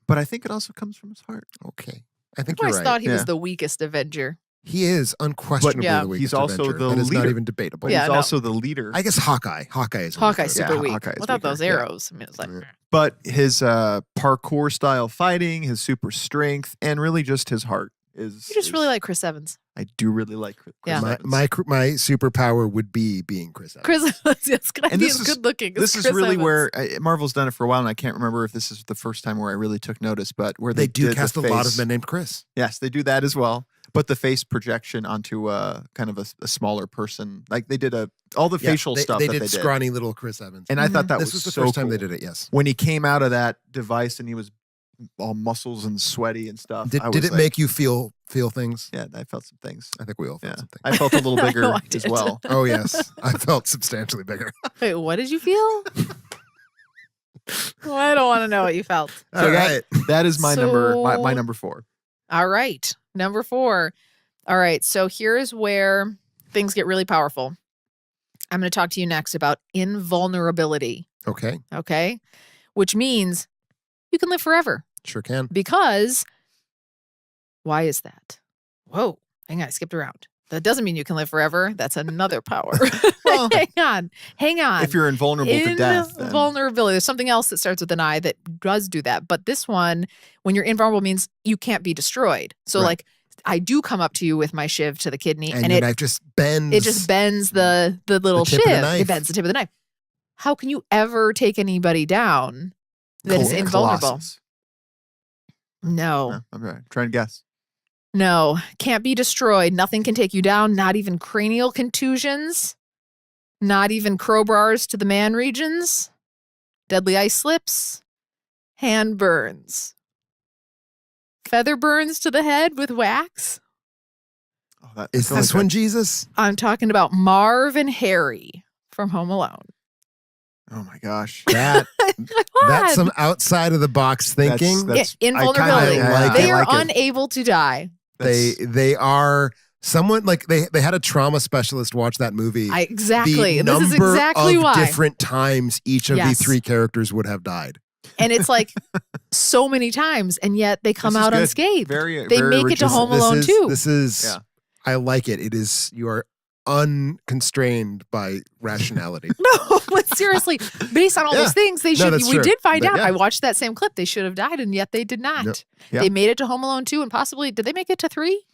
but I think it also comes from his heart. okay. I think I you're always right. thought he was Yeah. the weakest Avenger. He is unquestionably yeah. the weakest He's also Avenger. the That is not leader. even debatable. But Yeah, he's no. also the leader. I guess Hawkeye. Hawkeye is Hawkeye's weaker. super Yeah, weak. Hawkeye is Without weaker, those yeah. arrows. I mean, it's like, Yeah. But his parkour style fighting, his super strength, and really just his heart is. you just really like Chris Evans. I do really like Chris Yeah. My, Evans. my superpower would be being Chris Evans. Chris Evans, it's gonna And be this as is- good looking as This is Chris really Evans. where Marvel's done it for a while, and I can't remember if this is the first time where I really took notice, but where They do did cast the a lot face- of men named Chris. Yes, they do that as well. But the face projection onto kind of a smaller person, like they did all the Yeah, facial they, stuff they that did they did, scrawny little Chris Evans. and I thought that this was was the so first time they cool. did it, yes. When he came out of that device and he was all muscles and sweaty and stuff. Did I it was like, make you feel things? Yeah, I felt some things. I think we all felt Yeah, something. I felt a little I bigger know I as did. well. Oh, yes. I felt substantially bigger. Wait, what did you feel? Well, I don't want to know what you felt. So All that- right. That is my number. My So- number 4. All right. Number 4. All right. So here's where things get really powerful. I'm going to talk to you next about invulnerability. Okay. Okay. Which means you can live forever Sure can. because why is that? Whoa. Hang on. I skipped around. That doesn't mean you can live forever. That's another power. Well, Hang on. if you're invulnerable to death, then Invulnerability. There's something else that starts with an I that does do that. But this one, when you're invulnerable, means you can't be destroyed. So, Right. like, I do come up to you with my shiv to the kidney, And, and your it knife just bends. just bends the little tip of the shiv. knife. It bends the tip of the knife. How can you ever take anybody down that is Col- invulnerable? Colossus. No. Yeah, I'm right. Trying to guess. No, can't be destroyed. Nothing can take you down, not even cranial contusions, not even crowbars to the man regions, deadly ice slips, hand burns, feather burns to the head with wax. Oh, that, Is I feel like this one Jesus? I'm talking about Marv and Harry from Home Alone. Oh my gosh. That What? that's some outside of the box thinking. That's- Invulnerability. I like They it, are like it. unable to die. they are someone like they had a trauma specialist watch that movie. Exactly. The This is number exactly of why. different times each of Yes. the 3 characters would have died. And it's like so many times, and yet they come This is out good. unscathed. Very, They very make it to original. Home Alone too. This is Yeah. I like it. It is you are unconstrained by rationality. No, but seriously, based on all those things, they should. that's We true. did find But out. yeah. I watched that same clip. They should have died, and yet they did not. Yep. Yeah. They made it to Home Alone 2, and possibly did they make it to 3?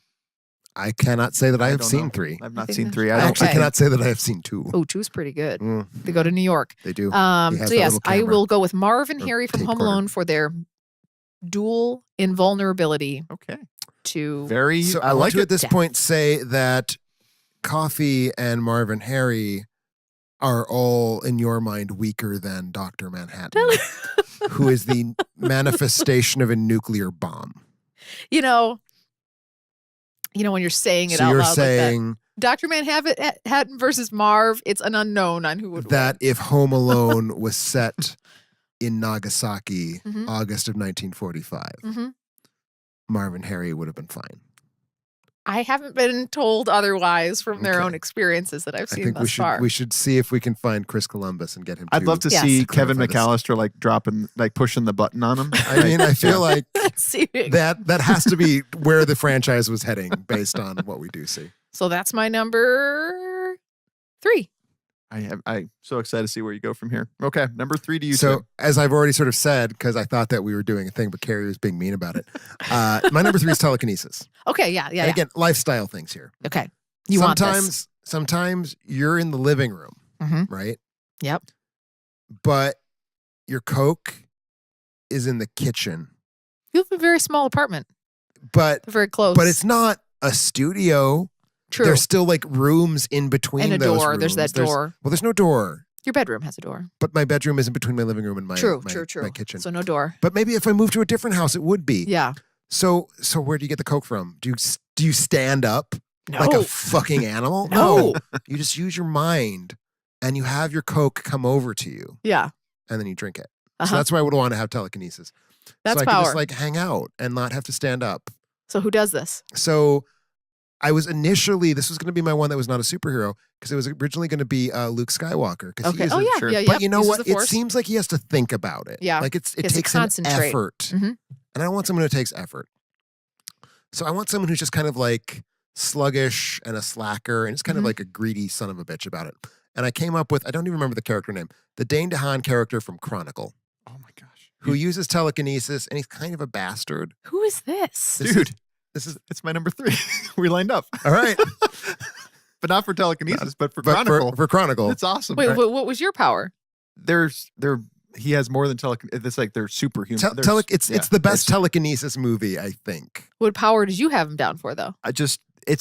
I cannot say that I have don't seen know. 3. I've not think seen that's- 3. I I don't actually Okay. cannot say that I have seen 2. Oh, 2's pretty good. Mm, They go to New York. they do. He So has that yes, little I camera. will go with Marv and Or Harry from tape Home recorder. Alone for their dual invulnerability Okay. to. Very. So I I like want to it. at this Yeah. point say that Coffee and Marv and Harry are all in your mind weaker than Dr. Manhattan, who is the manifestation of a nuclear bomb. You know when you're saying it So out you're loud like saying that. Dr. Manhattan versus Marv, it's an unknown on who would that if Home Alone was set in Nagasaki, Mhm. August of 1945, win. Hmm. Marv and Harry would have been fine. I haven't been told otherwise from their Okay. own experiences that I've I seen think thus far. we should see if we can find Chris Columbus and get him. I'd love to Yes. see Kevin clarify this. McAllister like dropping, like pushing the button on him. I mean, I feel like See. that has to be where the franchise was heading based on what we do see. So that's my number 3. I'm so excited to see where you go from here. Okay, number 3 to you. So, Tim. as I've already sort of said, because I thought that we were doing a thing, but Carrie was being mean about it. My number 3 is telekinesis. Okay, yeah. And again, lifestyle things here. Okay. You want this. Sometimes you're in the living room, Mhm. right? Yep. But your Coke is in the kitchen. You have a very small apartment. But Very close. it's not a studio. true. There's still like rooms in between And a those door. There's rooms. that door. Well, there's no door. Your bedroom has a door. But my bedroom is in between my living room and my True. my kitchen. So no door. But maybe if I moved to a different house, it would be. Yeah. So where do you get the Coke from? Do you stand up No. like a fucking animal? No. You just use your mind and you have your Coke come over to you Yeah. and then you drink it. Uh-huh. So that's why I would want to have telekinesis. That's so I power. could just like hang out and not have to stand up. So who does this? So I was initially, this was going to be my one that was not a superhero because it was originally going to be Luke Skywalker. 'Cause he Okay. is Oh a- yeah. sure. Yeah. Yeah. But you know Uses what? the It Force. seems like he has to think about it. Yeah. Like it has to takes an concentrate. effort. Mhm. And I don't want someone who takes effort. So I want someone who's just kind of like sluggish and a slacker and just kind of Mhm. like a greedy son of a bitch about it. And I came up with, I don't even remember the character name, the Dane DeHaan character from Chronicle, Oh my gosh, who uses telekinesis and he's kind of a bastard. Who is this? dude, This is, it's my number 3. We lined up, all right. but not for telekinesis, but for But Chronicle. for Chronicle. It's awesome. Wait, right? what was your power? He has more than telekinesis. It's like they're superhuman. It's the best telekinesis movie, I think. What power did you have him down for, though?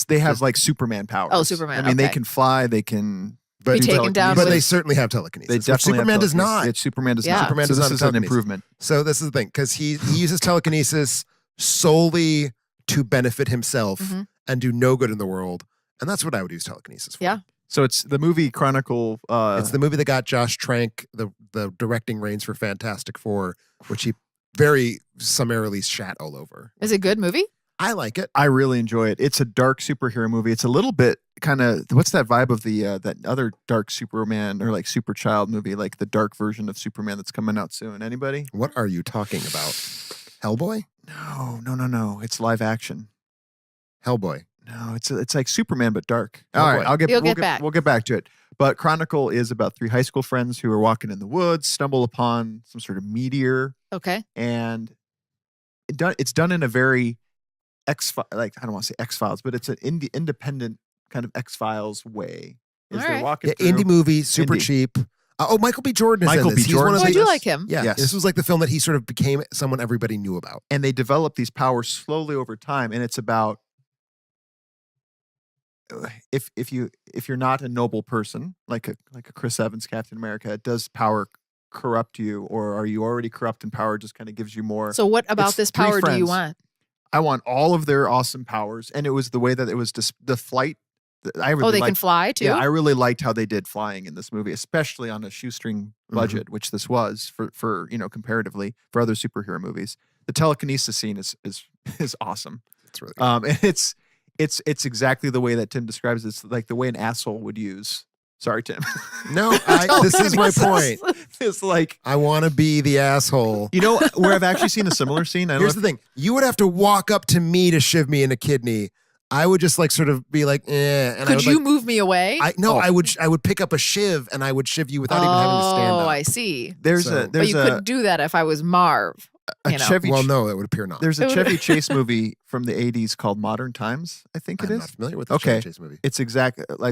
They have like Superman powers. Oh, Superman, I mean, they okay. can fly. They can. But, Be do taken down but with- they certainly have telekinesis. They which definitely. Superman have does not. telekinesis. Superman does Yeah. not. Superman so does not this have is an telekinesis. improvement. So this is the thing, because he uses telekinesis solely to benefit himself Mhm. and do no good in the world. And that's what I would use telekinesis for. Yeah. So it's the movie Chronicle. It's the movie that got Josh Trank the directing reins for Fantastic Four, which he very summarily shat all over. Is it a good movie? I like it. I really enjoy it. It's a dark superhero movie. It's a little bit kind of what's that vibe of the that other dark Superman or like Super Child movie, like the dark version of Superman that's coming out soon. Anybody? What are you talking about? Hellboy? No. It's live action. Hellboy. No, it's like Superman but dark. Oh, All right, boy. we'll get back to it. But Chronicle is about 3 high school friends who are walking in the woods, stumble upon some sort of meteor, Okay. and it's done in a very I don't want to say X-Files, but it's an independent kind of X-Files way. All They're right. walking Yeah, through. indie movie, super Indie. cheap. Michael B. Jordan is Michael in this. B. He's one Jordan. of Oh, I the- do like him. Yeah, Yes. this was like the film that he sort of became someone everybody knew about. And they develop these powers slowly over time, and it's about if you're not a noble person like a Chris Evans Captain America, does power corrupt you, or are you already corrupt and power just kind of gives you more? So what about It's this 3 power do you friends. want? I want all of their awesome powers, and it was the way that it was just the flight. I really Oh, they can liked, fly too? yeah, I really liked how they did flying in this movie, especially on a shoestring Mhm. budget, which this was for comparatively for other superhero movies. The telekinesis scene is awesome. It's really And it's exactly the way that Tim describes it. It's like the way an asshole would use. Sorry, Tim. No, this is my point. It's like, I want to be the asshole. you know, where I've actually seen a similar scene. I don't Here's know the thing. You would have to walk up to me to shiv me in a kidney. I would just like sort of be like, eh. And Could you move me away? I would pick up a shiv and I would shiv you without even having to stand up. Oh, I see. But you couldn't do that if I was Marv. Well, no, it would appear not. There's a Chevy Chase movie from the 80s called Modern Times, I think it is. I'm not familiar with the Chevy Chase movie. It's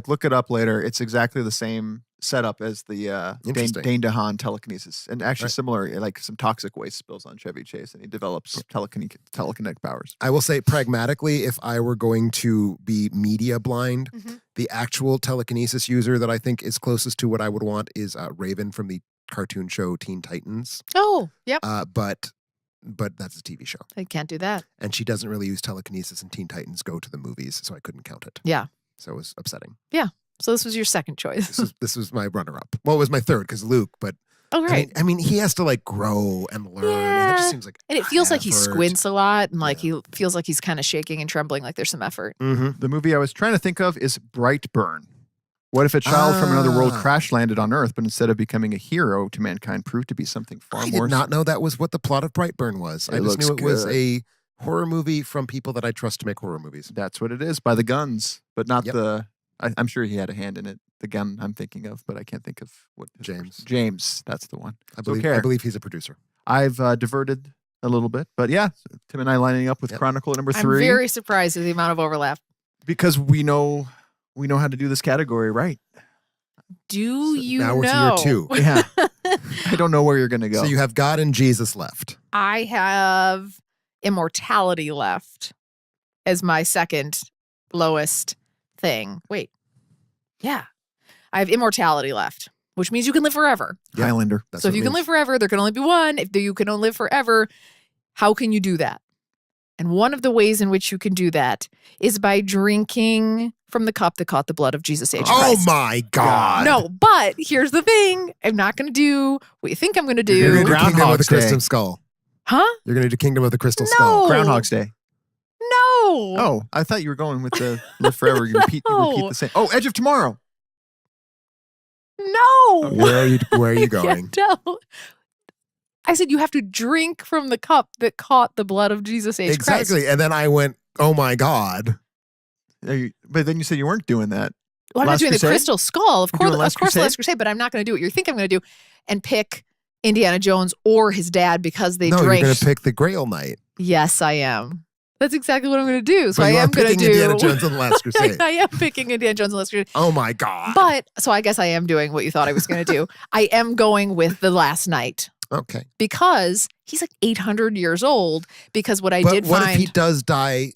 look it up later. It's exactly the same setup as the Dane DeHaan telekinesis. And actually similar, like some toxic waste spills on Chevy Chase and he develops telekinetic powers. I will say pragmatically, if I were going to be media blind, the actual telekinesis user that I think is closest to what I would want is Raven from the cartoon show Teen Titans. Oh, yep. But that's a TV show. I can't do that. And she doesn't really use telekinesis, and Teen Titans go to the movies, so I couldn't count it. Yeah. So it was upsetting. Yeah. So this was your second choice. This was my runner-up. Well, it was my third because Luke, but oh right. I mean, he has to like grow and learn. Yeah. And that just seems like and it feels like he squints a lot, and like he feels like he's kind of shaking and trembling, like there's some effort. The movie I was trying to think of is Brightburn. What if a child from another world crash landed on Earth, but instead of becoming a hero to mankind, proved to be something far more? I did not know that was what the plot of Brightburn was. I just knew it was a horror movie from people that I trust to make horror movies. That's what it is, by the guns, but not the... I'm sure he had a hand in it. The gun I'm thinking of, but I can't think of what... James, that's the one. I believe he's a producer. I've diverted a little bit, but yeah, Tim and I lining up with Chronicle number 3. I'm very surprised at the amount of overlap. Because we know how to do this category, right? Now we're to your 2. Yeah. I don't know where you're going to go. So you have God and Jesus left. I have immortality left as my second lowest thing. Wait. Yeah. I have immortality left, which means you can live forever. Highlander. So if you can live forever, there can only be one. If you can only live forever, how can you do that? And one of the ways in which you can do that is by drinking from the cup that caught the blood of Jesus H. Christ. Oh my God. No, but here's the thing. I'm not going to do what you think I'm going to do. You're going to do Kingdom of the Crystal Skull. Huh? You're going to do Kingdom of the Crystal Skull. Groundhog's Day. No. Oh, I thought you were going with the live forever. You repeat the same. Oh, Edge of Tomorrow. No. Where are you going? No. I said you have to drink from the cup that caught the blood of Jesus H. Exactly. Christ. And then I went, oh my God. But then you said you weren't doing that. Well, I'm not doing the Crystal Skull. Of course, Last Crusade, but I'm not going to do what you think I'm going to do and pick Indiana Jones or his dad because they drank. No, you're going to pick the Grail Knight. Yes, I am. That's exactly what I'm going to do. So but I am going to do Indiana Jones and the Last Crusade. I am picking Indiana Jones and the Last Crusade. Oh my God. But so I guess I am doing what you thought I was going to do. I am going with the Last Knight. Okay. Because he's like 800 years old. Because what if he does die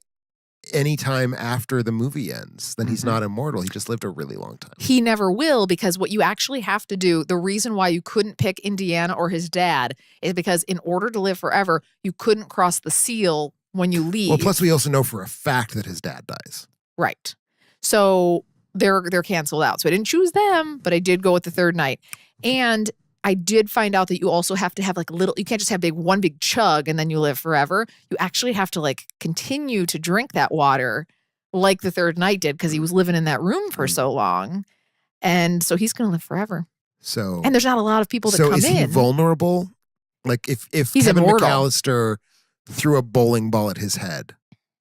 anytime after the movie ends? Then he's not immortal. He just lived a really long time. He never will, because what you actually have to do, the reason why you couldn't pick Indiana or his dad is because in order to live forever, you couldn't cross the seal when you leave. Well, plus we also know for a fact that his dad dies. Right. So they're canceled out. So I didn't choose them, but I did go with the third night. And I did find out that you also have to have like you can't just have one big chug and then you live forever. You actually have to like continue to drink that water like the third night did, because he was living in that room for so long. And so he's going to live forever. So, and there's not a lot of people that come in. So is he vulnerable? Like if he's Kevin immortal. McAllister threw a bowling ball at his head,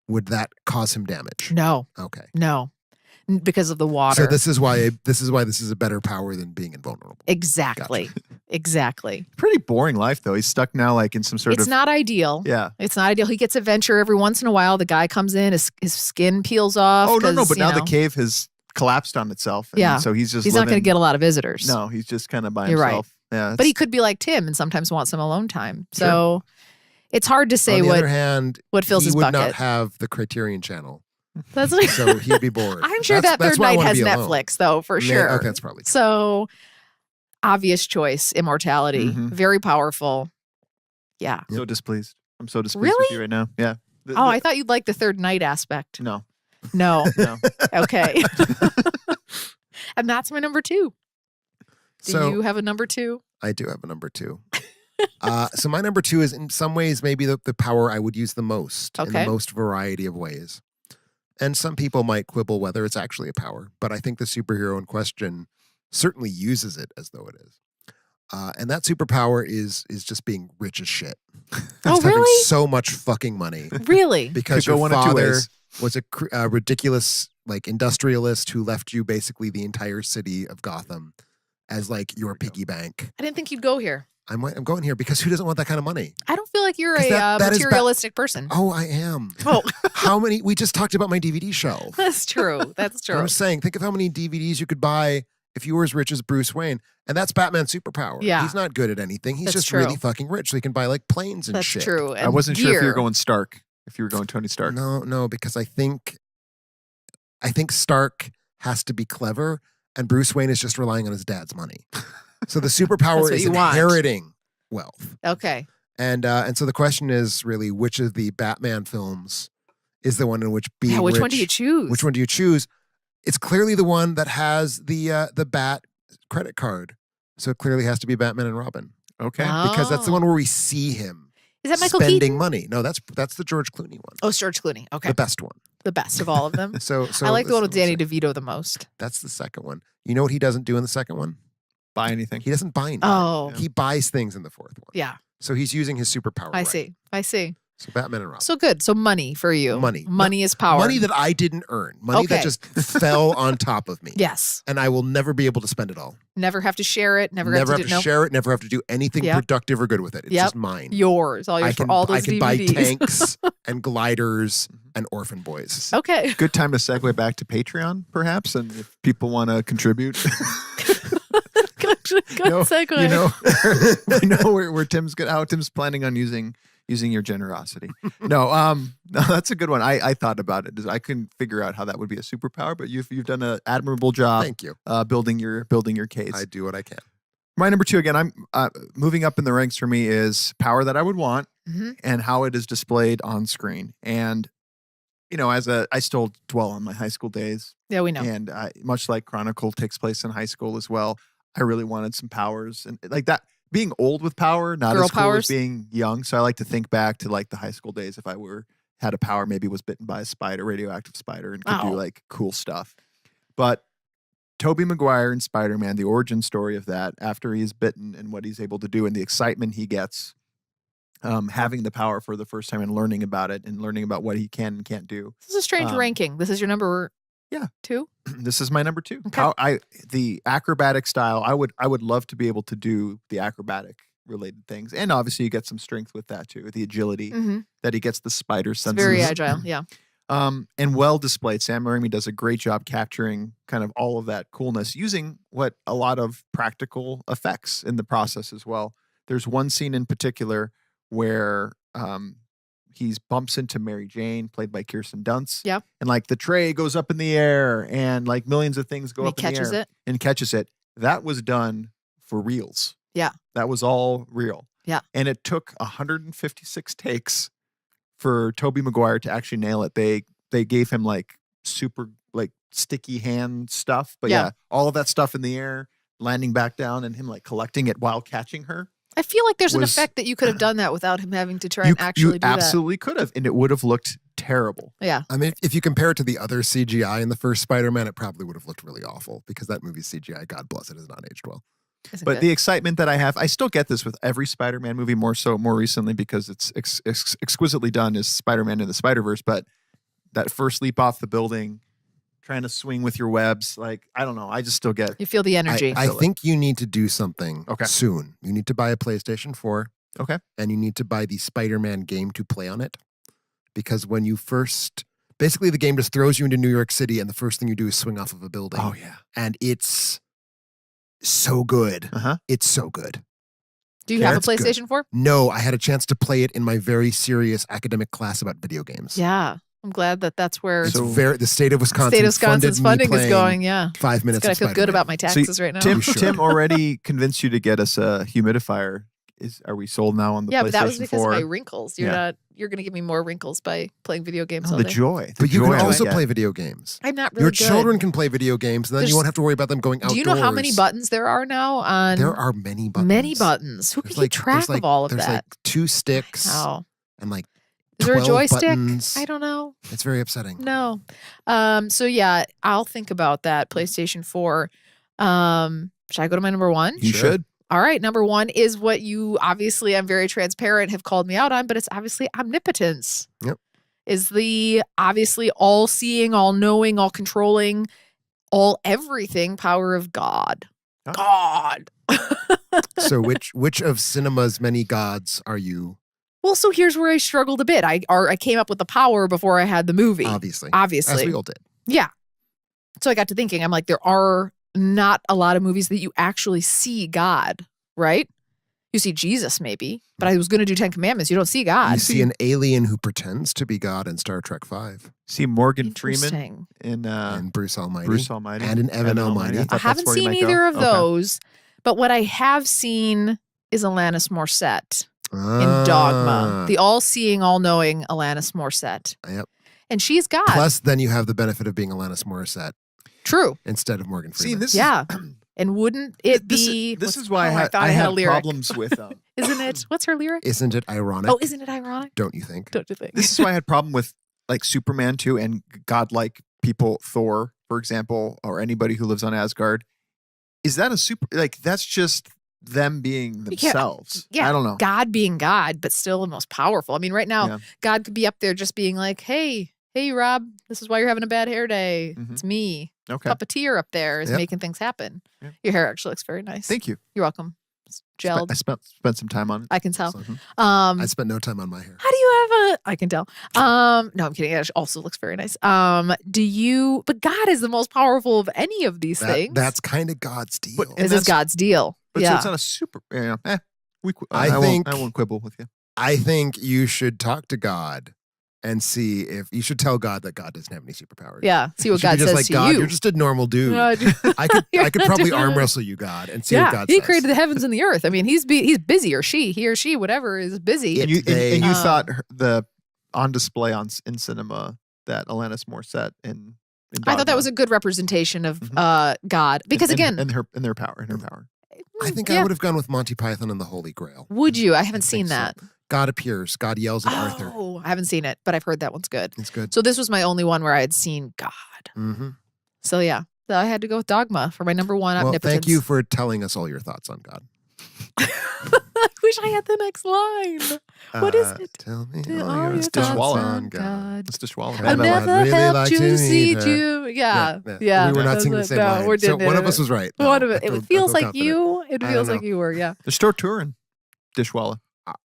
would that cause him damage? No. Okay. No. Because of the water. So this is why this is a better power than being invulnerable. Exactly. Gotcha. Exactly. Pretty boring life though. He's stuck now like in some sort of... It's not ideal. Yeah. It's not ideal. He gets adventure every once in a while. The guy comes in, his skin peels off. Oh, no, but now the cave has collapsed on itself. And so he's not going to get a lot of visitors. No, he's just kind of by You're himself. Right. Yeah, but he could be like Tim and sometimes want some alone time. Sure. So it's hard to say On the other hand, what fills his bucket. He would not have the Criterion Channel. That's like, so he'd be bored. I'm sure that third night has Netflix, though, for sure. Okay, that's probably true. So, obvious choice, immortality. Very powerful. Yeah. So displeased. I'm so displeased with you right now. Yeah. I thought you'd like the third night aspect. No. No. Okay. And that's my number 2. Do you have a number 2? I do have a number 2. So my number 2 is in some ways maybe the power I would use the most in the most variety of ways. And some people might quibble whether it's actually a power, but I think the superhero in question certainly uses it as though it is. And that superpower is just being rich as shit. Oh, really? Having so much fucking money. Really? Because your father was a ridiculous like industrialist who left you basically the entire city of Gotham as like your piggy bank. I didn't think you'd go here. I'm going here because who doesn't want that kind of money? I don't feel like you're 'Cause a that is materialistic person. Oh, I am. Oh, How many? We just talked about my DVD shelf. that's true. That's true. I'm saying, think of how many DVDs you could buy if you were as rich as Bruce Wayne. And that's Batman's superpower. Yeah. He's not good at anything. He's That's just true. really fucking rich. So he can buy like planes and That's shit. true. I And wasn't sure if you gear. were going Stark. If you were going Tony Stark. No, because I think Stark has to be clever, and Bruce Wayne is just relying on his dad's money. So the superpower what is you want. inheriting wealth. Okay. And so the question is really, which of the Batman films is the one in which being Which rich, one do you choose? Which one do you choose? It's clearly the one that has the Bat credit card. So it clearly has to be Batman and Robin. Okay. Because that's the one where we see him Is that Michael spending Keaton? money. No, that's the George Clooney one. Oh, it's George Clooney. Okay. The best one. The best of all of them. So I like the one with let's Danny see. DeVito the most. That's the second one. You know what he doesn't do in the second one? Buy anything. He doesn't buy anything. Oh, He buys things in the fourth one. yeah. So he's using his superpower. I right. see. So Batman and Robin. So good. So money for you. Money. Money is power. Money that I didn't earn. Money that Okay. just fell on top of me. Yes. And I will never be able to spend it all. Never have to share it. Never Never have have to to share it. Never have to do anything Yep. productive or good with it. It's Yep. just mine. Yours. All yours for all those I can DVDs. buy tanks and gliders and orphan boys. Okay. Good time to segue back to Patreon, perhaps, and if people want to contribute. Good segue. You know, we know where Tim's good. How Tim's planning on using your generosity. No, that's a good one. I thought about it. I couldn't figure out how that would be a superpower, but you've done an admirable job. Thank you. Building your case. I do what I can. My number 2 again. I'm moving up in the ranks for me is power that I would want Mhm. and how it is displayed on screen. And you know, I still dwell on my high school days. Yeah, we know. And much like Chronicle takes place in high school as well, I really wanted some powers and like that. Being old with power, not Girl as cool powers? as being young. So I like to think back to like the high school days. If I had a power, maybe was bitten by a spider, radioactive spider, and could do Oh. like cool stuff. But Tobey Maguire and Spider-Man, the origin story of that, after he's bitten and what he's able to do and the excitement he gets, having the power for the first time and learning about it and learning about what he can and can't do. This is a strange ranking. This is your number 2? This is my number 2. Okay. The acrobatic style. I would love to be able to do the acrobatic related things, and obviously you get some strength with that too, the agility Mm-hmm. that he gets, the spider It's senses. very agile. Yeah. And well displayed. Sam Raimi does a great job capturing kind of all of that coolness using what a lot of practical effects in the process as well. There's one scene in particular where he bumps into Mary Jane, played by Kirsten Dunst. Yeah. And like the tray goes up in the air and like millions of things go And up he in the catches air it. and catches it. That was done for reals. Yeah. That was all real. Yeah. And it took 156 takes for Tobey Maguire to actually nail it. They gave him like super like sticky hand stuff, but yeah, all of that stuff in the air, landing back down and him like collecting it while catching her. I feel like there's an was- effect that you could have done that without him having to try and actually you do that. absolutely could have, and it would have looked terrible. Yeah. I mean, if you compare it to the other CGI in the first Spider-Man, it probably would have looked really awful because that movie's CGI, God bless it, has not aged well. Isn't But good. the excitement that I have, I still get this with every Spider-Man movie, more recently because it's exquisitely done, is Spider-Man in the Spider-Verse. But that first leap off the building, trying to swing with your webs, like, I don't know. I just still get you feel the energy. I think you need to do something Okay. soon. You need to buy a PlayStation 4. Okay. And you need to buy the Spider-Man game to play on it. Because when you first, basically the game just throws you into New York City and the first thing you do is swing off of a building. Oh, yeah. And it's so good. Uh-huh. It's so good. Do you have a That's good. PlayStation 4? No, I had a chance to play it in my very serious academic class about video games. Yeah. I'm glad that's where It's So- the state of Wisconsin. Wisconsin's funded me funding is playing going. Yeah. 5 minutes. Gotta of feel good Spider-Man. about my taxes right now. Tim, You should. Tim already convinced you to get us a humidifier. Are we sold now on the Yeah, PlayStation but that was because 4? of my wrinkles. You're going to give me more wrinkles by playing video games all the day. joy. The But you joy can I also get. play video games. I'm not really Your good. children can play video games, and then There's- you won't have to worry about them going outdoors. Do you know how many buttons there are now on? There are many buttons. Many buttons. Who can keep track of all of there's that? like 2 sticks How? and like Is there a 12 joystick? buttons. I don't know. It's very upsetting. No. So yeah, I'll think about that PlayStation 4. Should I go to my number 1? You Sure. should. All right, number 1 is what you obviously, I'm very transparent, have called me out on, but it's obviously Omnipotence. Yep. is the obviously all-seeing, all-knowing, all-controlling, all-everything power of God. God. So which of cinema's many gods are you? Well, so here's where I struggled a bit. I came up with the power before I had the movie. Obviously. Obviously. As we all did. Yeah. So I got to thinking, I'm like, there are not a lot of movies that you actually see God, right? You see Jesus maybe, but I was going to do 10 Commandments. You don't see God. You see an alien who pretends to be God in Star Trek V. See Morgan Freeman in and Bruce Almighty. And in Evan Almighty. I haven't seen either of those, but what I have seen is Alanis Morissette in Dogma. The all-seeing, all-knowing Alanis Morissette. Yep. And she's God. Plus, then you have the benefit of being Alanis Morissette. True. Instead of Morgan Freeman. See, this yeah. And wouldn't it be... This is why I thought I had a lyric. problems with... Isn't it? What's her lyric? Isn't it ironic? Oh, isn't it ironic? Don't you think? Don't you think? This is why I had problem with like Superman 2 and godlike people, Thor, for example, or anybody who lives on Asgard. Is that a super... Like, that's just them being themselves. Yeah. I don't know. God being God, but still the most powerful. I mean, right now, God could be up there just being like, hey, Rob, this is why you're having a bad hair day. It's me. Okay. Puppeteer up there is making things happen. Yep. Your hair actually looks very nice. Thank you. You're welcome. It's gelled. I spent some time on it. I can tell. I spent no time on my hair. How do you have I can tell. No, I'm kidding. It also looks very nice. But God is the most powerful of any of these things. That's kind of God's deal. This is God's deal. But so it's not a super... I won't quibble with you. I think you should talk to God and see if you should tell God that God doesn't have any superpowers. Yeah, see what God just says like, to God, you. You're just a normal dude. I could probably arm wrestle you, God, and see what God says. He created the heavens and the earth. I mean, he's busy, or he or she, whatever, is busy. And you thought the on display in cinema that Alanis Morissette in Dogma. I thought that was a good representation of God because again, in her power. I think I would have gone with Monty Python and the Holy Grail. Would you? I haven't seen that. So. God appears. God yells at Arthur. Oh, I haven't seen it, but I've heard that one's good. It's good. So this was my only one where I had seen God. So yeah, so I had to go with Dogma for my number one. Well, Omnipotence. thank you for telling us all your thoughts on God. I wish I had the next line. What is it? Tell me all your It's thoughts Dishwalla. on God. It's Dishwalla. I never helped you see you. Yeah. We were not singing the same line. We so one of us was right. One of it. It feels like you. It feels like you were. Yeah. They're still touring Dishwalla.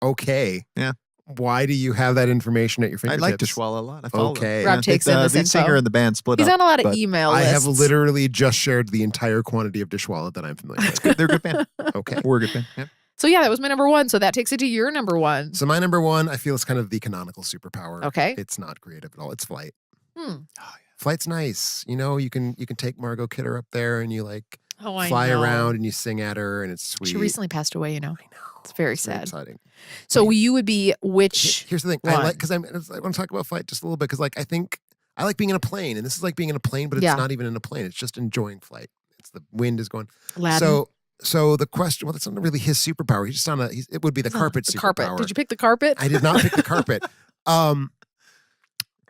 Okay. Yeah. Why do you have that information at your fingertips? I like Dishwalla a lot. I follow Okay. Rob takes in this the info. singer and the band split up. He's on a lot of email lists. I have literally just shared the entire quantity of Dishwalla that I'm familiar with. They're a good band. Okay. We're a good band. Yeah. So yeah, that was my number one. So that takes it to your number one. So my number one, I feel, is kind of the canonical superpower. Okay. It's not creative at all. It's flight. Oh, yeah. Flight's nice. You know, you can take Margot Kidder up there and you like I fly know. around and you sing at her and it's sweet. She recently passed away, you know. I know. It's very It's sad. exciting. So you would be which? Here's the thing. one? I want to talk about flight just a little bit because like I think I like being in a plane and this is like being in a plane, but it's not even in a plane. It's just enjoying flight. It's the wind is going. Aladdin. So the question, well, that's not really his superpower. He's just it would be the carpet superpower. Carpet. Did you pick the carpet? I did not pick the carpet.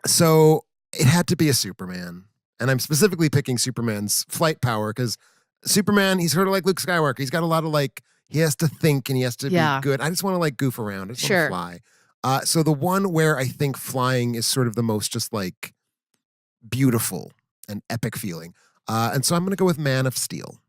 So it had to be a Superman. And I'm specifically picking Superman's flight power because Superman, he's sort of like Luke Skywalker. He's got a lot of like, he has to think and he has to be good. I just want to like goof around. I just want to fly. So the one where I think flying is sort of the most just like beautiful and epic feeling. And so I'm going to go with Man of Steel.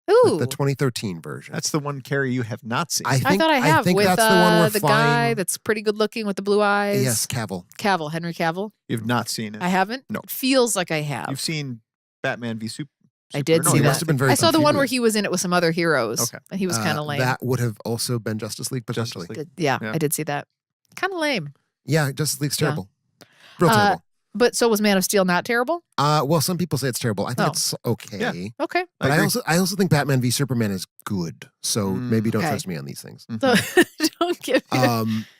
Ooh. The 2013 version. That's the one, Carrie, you have not seen. I thought I have think with that's the one where the flying. guy that's pretty good looking with the blue eyes. Yes, Cavill. Cavill, Henry Cavill. You've not seen it. I haven't? No. It feels like I have. You've seen Batman v Super. I did no, see you that. must have been very I saw the one where confused. he was in it with some other heroes. Okay. And he was kind of lame. That would have also been Justice League, potentially. Justice League. Yeah, Yeah. I did see that. Kind of lame. Yeah, Justice League's terrible. Real terrible. But so was Man of Steel not terrible? Well, some people say it's terrible. I think it's okay. Yeah. Okay. But I agree. also think Batman v Superman is good. So maybe don't Okay. trust me on these things. So don't give me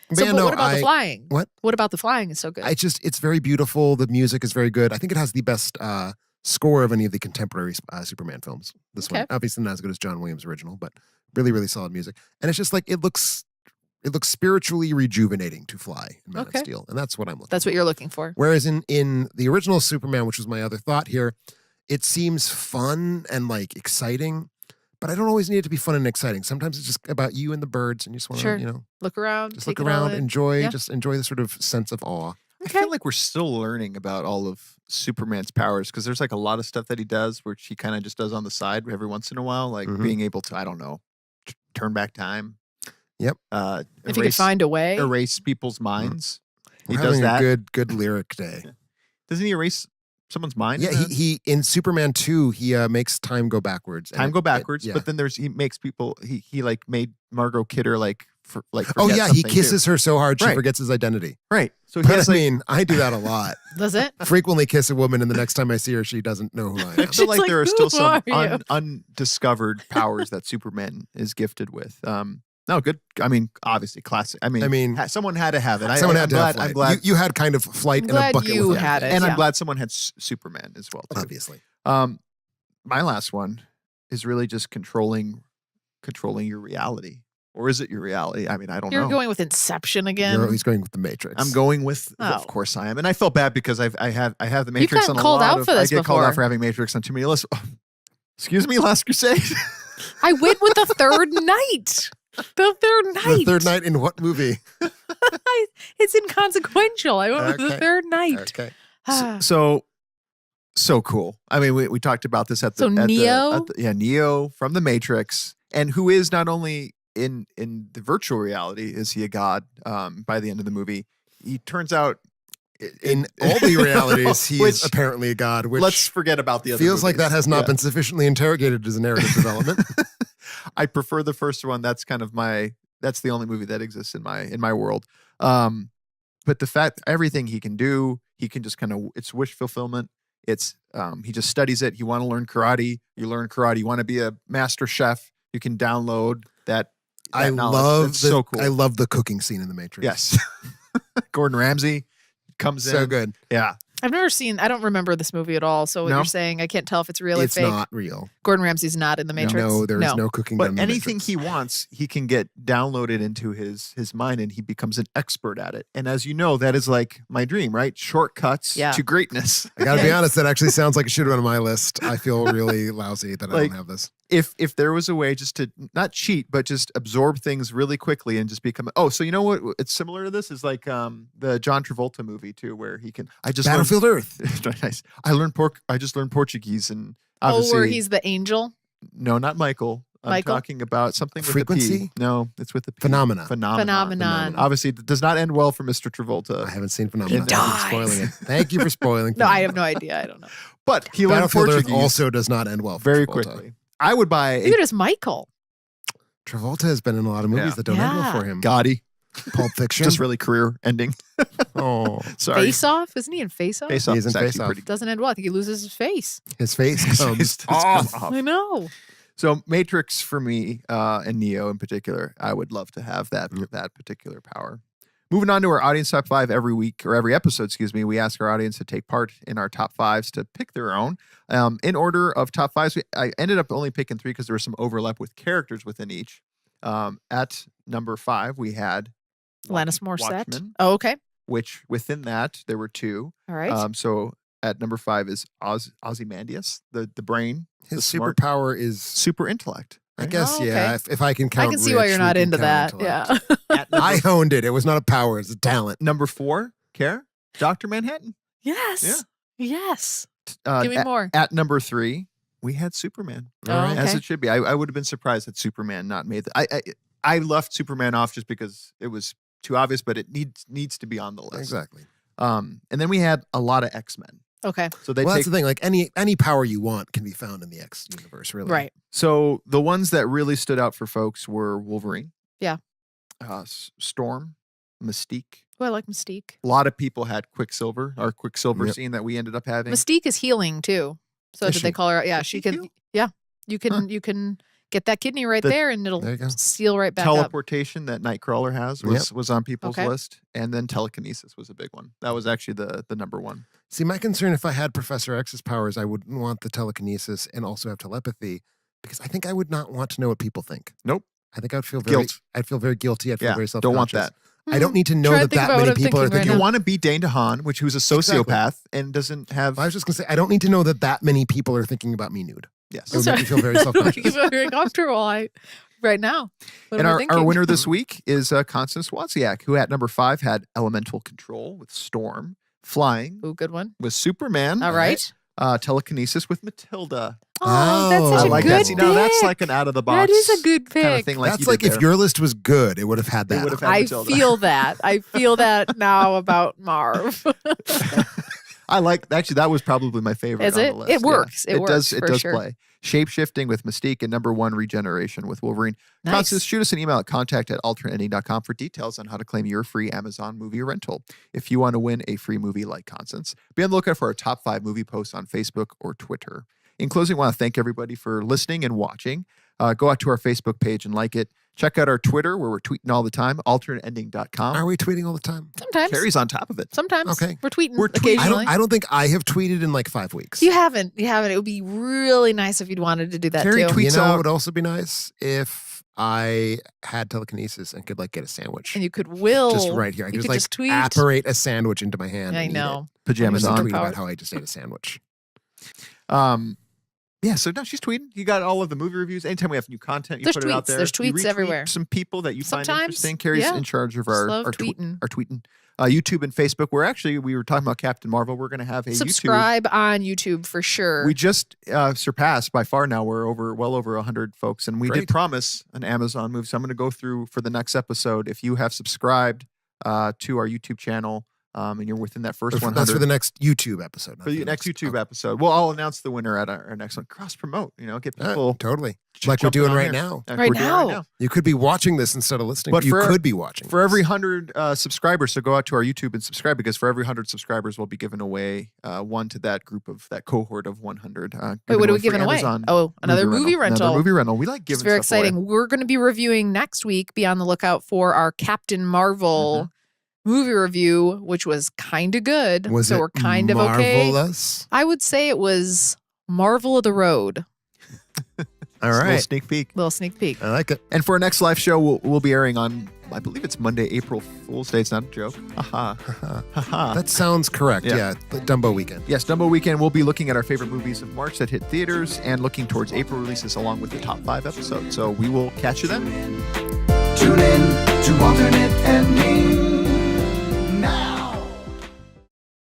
But So, yeah, but no, what about the flying? What? What about the flying is so good? it's very beautiful. The music is very good. I think it has the best score of any of the contemporary Superman films. This one, Okay. obviously not as good as John Williams' original, but really, really solid music. And it's just like it looks spiritually rejuvenating to fly in Man of Steel, and that's what I'm looking. That's what you're looking for. Whereas in the original Superman, which was my other thought here, it seems fun and like exciting, but I don't always need it to be fun and exciting. Sometimes it's just about you and the birds, and you just want to, Sure. Look around. just take look it all around, in. enjoy, Yeah. just enjoy the sort of sense of awe. I feel like we're still learning about all of Superman's powers because there's like a lot of stuff that he does which he kind of just does on the side every once in a while, like being able to, I don't know, turn back time. Yep. If he could find a way. Erase people's minds. We're having a good lyric day. Yeah. Doesn't he erase someone's mind? Yeah, he in Superman 2, he makes time go backwards. But then he makes people, he like made Margot Kidder oh yeah, he kisses too. her so hard she forgets his identity. Right. So I do that a lot. Does it? Frequently kiss a woman and the next time I see her, she doesn't know who I am. I feel like there are still some are undiscovered powers that Superman is gifted with. No, good. I mean, obviously, classic. I mean, someone had to have it. Someone had to have flight. I'm glad you had kind of flight in a bucket. You with had it, and I'm glad someone had Superman as well. Too. Obviously. My last one is really just controlling your reality, or is it your reality? I mean, I don't know. You're going with Inception again. He's going with the Matrix. I'm going with. Of course, I am, and I felt bad because I have the Matrix on a called lot out of. for this I get called before. out for having Matrix on too many lists. Excuse me, Last Crusade. I went with The Third Night. The Third Night in what movie? It's inconsequential. I went with The Third Night. Okay. So cool. I mean, we talked about this at Neo? Neo from the Matrix, and who is not only in the virtual reality is he a god by the end of the movie. He turns out in all the realities he is apparently a god, which let's forget about the other feels movies. like that has not been sufficiently interrogated as a narrative development. I prefer the first one. That's kind of that's the only movie that exists in my world. But the fact everything he can do, he can just kind of, it's wish fulfillment. It's he just studies it. You want to learn karate, you learn karate. You want to be a master chef, you can download that I knowledge. It's so cool. I love the cooking scene in the Matrix. Yes. Gordon Ramsay comes in. So good. Yeah. I've never seen, I don't remember this movie at all. So what you're saying, I can't tell if it's real or fake. It's not real. Gordon Ramsay's not in the Matrix. No, there is no cooking done in But the anything Matrix. he wants, he can get downloaded into his mind and he becomes an expert at it. And as you know, that is like my dream, right? Shortcuts to greatness. I gotta be honest, that actually sounds like it should have been on my list. I feel really lousy that I don't have this. If there was a way just to not cheat, but just absorb things really quickly and just become so you know what? It's similar to this is like the John Travolta movie too, where he can Battlefield Earth. Nice. I just learned Portuguese and where he's the angel. No, not Michael. I'm talking about something with Frequency? a P. No, it's with a P. Phenomenon. Obviously, it does not end well for Mr. Travolta. I haven't seen Phenomenon. Thank you for spoiling it. Thank you for spoiling. No, I have no idea. I don't know. But he learned Battlefield Portuguese. Earth also does not end well for very Travolta. quickly. I would buy Neither does Michael. Travolta has been in a lot of movies that don't end well for him. Gotti. Pulp Fiction. Just really career ending. Oh, sorry. Face Off? Isn't he in Face Off? Face Off. He's in Face Off. Doesn't end well. I think he loses his face. His face comes off. I know. So Matrix for me and Neo in particular, I would love to have that particular power. Moving on to our audience top 5 every week or every episode, excuse me, we ask our audience to take part in our top 5s to pick their own. In order of top 5s, I ended up only picking 3 because there was some overlap with characters within each. At number 5, we had Alanis Morissette. Watchmen, Oh, okay. which within that there were 2. All right. So at number 5 is Ozymandias, the brain. His superpower is super intellect. I Right? guess, Oh, okay. yeah. If I can count I can see why rich, you're we not can into count that. intellect. Yeah. I honed it. It was not a power. It's a talent. Number 4, Care, Dr. Manhattan. Yes. Yeah. Yes. Give me more. At number 3, we had Superman. Oh, okay. As it should be. I would have been surprised that Superman not made that. I left Superman off just because it was too obvious, but it needs to be on the list. Exactly. And then we had a lot of X-Men. Okay. So that's the thing. Like any power you want can be found in the X universe, really. Right. So the ones that really stood out for folks were Wolverine. Yeah. Storm, Mystique. Oh, I like Mystique. A lot of people had Quicksilver, our Quicksilver Yep. scene that we ended up having. Mystique is healing too. So Is did she? they call her? Yeah, Does she she can. heal? Yeah, you can get that kidney right there, and it'll There you go. seal right back up. Teleportation that Nightcrawler has was on people's Okay. list, and then telekinesis was a big one. That was actually the number 1. See, my concern if I had Professor X's powers, I wouldn't want the telekinesis and also have telepathy because I think I would not want to know what people think. Nope. I think I'd feel very Guilt. I'd feel very guilty. I'd feel Yeah, very self-conscious. don't want that. I don't need to know Try to that think about what many I'm people are thinking right thinking. You now. want to be Dane DeHaan, who's a sociopath and doesn't have. I was just gonna say I don't need to know that many people are thinking about me nude. Yes. It would make me feel very self-conscious. Make you very comfortable right now. What And am I our thinking? winner this week is Constance Wozniak, who at number 5 had Elemental Control with Storm, Flying Ooh, good one. with Superman, All right. Telekinesis with Matilda. Oh, that's Oh, such I a like good that. pick. See, now that's like an out of the box. That is a good kind of pick. thing. Like That's you like did if there. your list was good, it would have had It that. would have on had I Matilda. feel that. I feel that now about Marv. I like actually that was probably my favorite. Is on it? The list. It works. Yeah. It works does. It for does sure. play. Shape-shifting with Mystique and number 1 Regeneration with Wolverine. Nice. Constance, shoot us an email at contact@alternateending.com for details on how to claim your free Amazon movie rental. If you want to win a free movie like Constance, be on the lookout for our top 5 movie posts on Facebook or Twitter. In closing, I want to thank everybody for listening and watching. Go out to our Facebook page and like it. Check out our Twitter where we're tweeting all the time, alternateending.com. Are we tweeting all the time? Sometimes. Carrie's on top of it. Sometimes. Okay. We're tweeting We're tweeting. occasionally. I don't think I have tweeted in like 5 weeks. You haven't. It would be really nice if you'd wanted to do that Carrie too. tweets You know, out- it would also be nice if I had telekinesis and could like get a sandwich. And you could will. Just right here. I You could could just just tweet. apparate a sandwich into my hand. I and eat know. it. Pajamas And Superpower. tweet on. about how I just ate a sandwich. Yeah, so no, she's tweeting. You got all of the movie reviews. Anytime we have new content, you There's put it out tweets. there. There's You tweets retweet everywhere. Some people that you find Sometimes, interesting. Carrie's yeah. in charge of Just our love our tweeting. tweeting. YouTube and Facebook. We were talking about Captain Marvel. We're going to have a Subscribe on YouTube for sure. YouTube. We just surpassed by far now. We're well over 100 folks, and we did Great. promise an Amazon move. So I'm going to go through for the next episode. If you have subscribed to our YouTube channel, and you're within that first 100. That's for the next YouTube episode. not For the next YouTube okay. episode. Well, I'll announce the winner at our next one. Cross promote, get people Totally. Like we're jumping doing on right here. now. Like Right we're doing now. You could be watching this instead of listening. But you for- could be watching. For this. every 100 subscribers, so go out to our YouTube and subscribe, because for every 100 subscribers, we'll be giving away one to that group of that cohort of 100. Wait, what are we free giving away? Amazon Oh, another movie rental. Another movie rental. We like It's giving very stuff away. exciting. We're going to be reviewing next week. Be on the lookout for our Captain Marvel movie review, which was kind of good. Was so it we're kind of okay. marvelous? I would say it was Marvel of the Road. All Just a little right. sneak peek. Little sneak peek. I like it. And for our next live show, we'll be airing on, I believe it's Monday, April Fool's Day. It's not a joke. Haha. Haha. That sounds correct. Yeah. Yeah. The Dumbo weekend. Yes, Dumbo Weekend. We'll be looking at our favorite movies of March that hit theaters and looking towards April releases along with the top 5 episodes. So we will catch you then.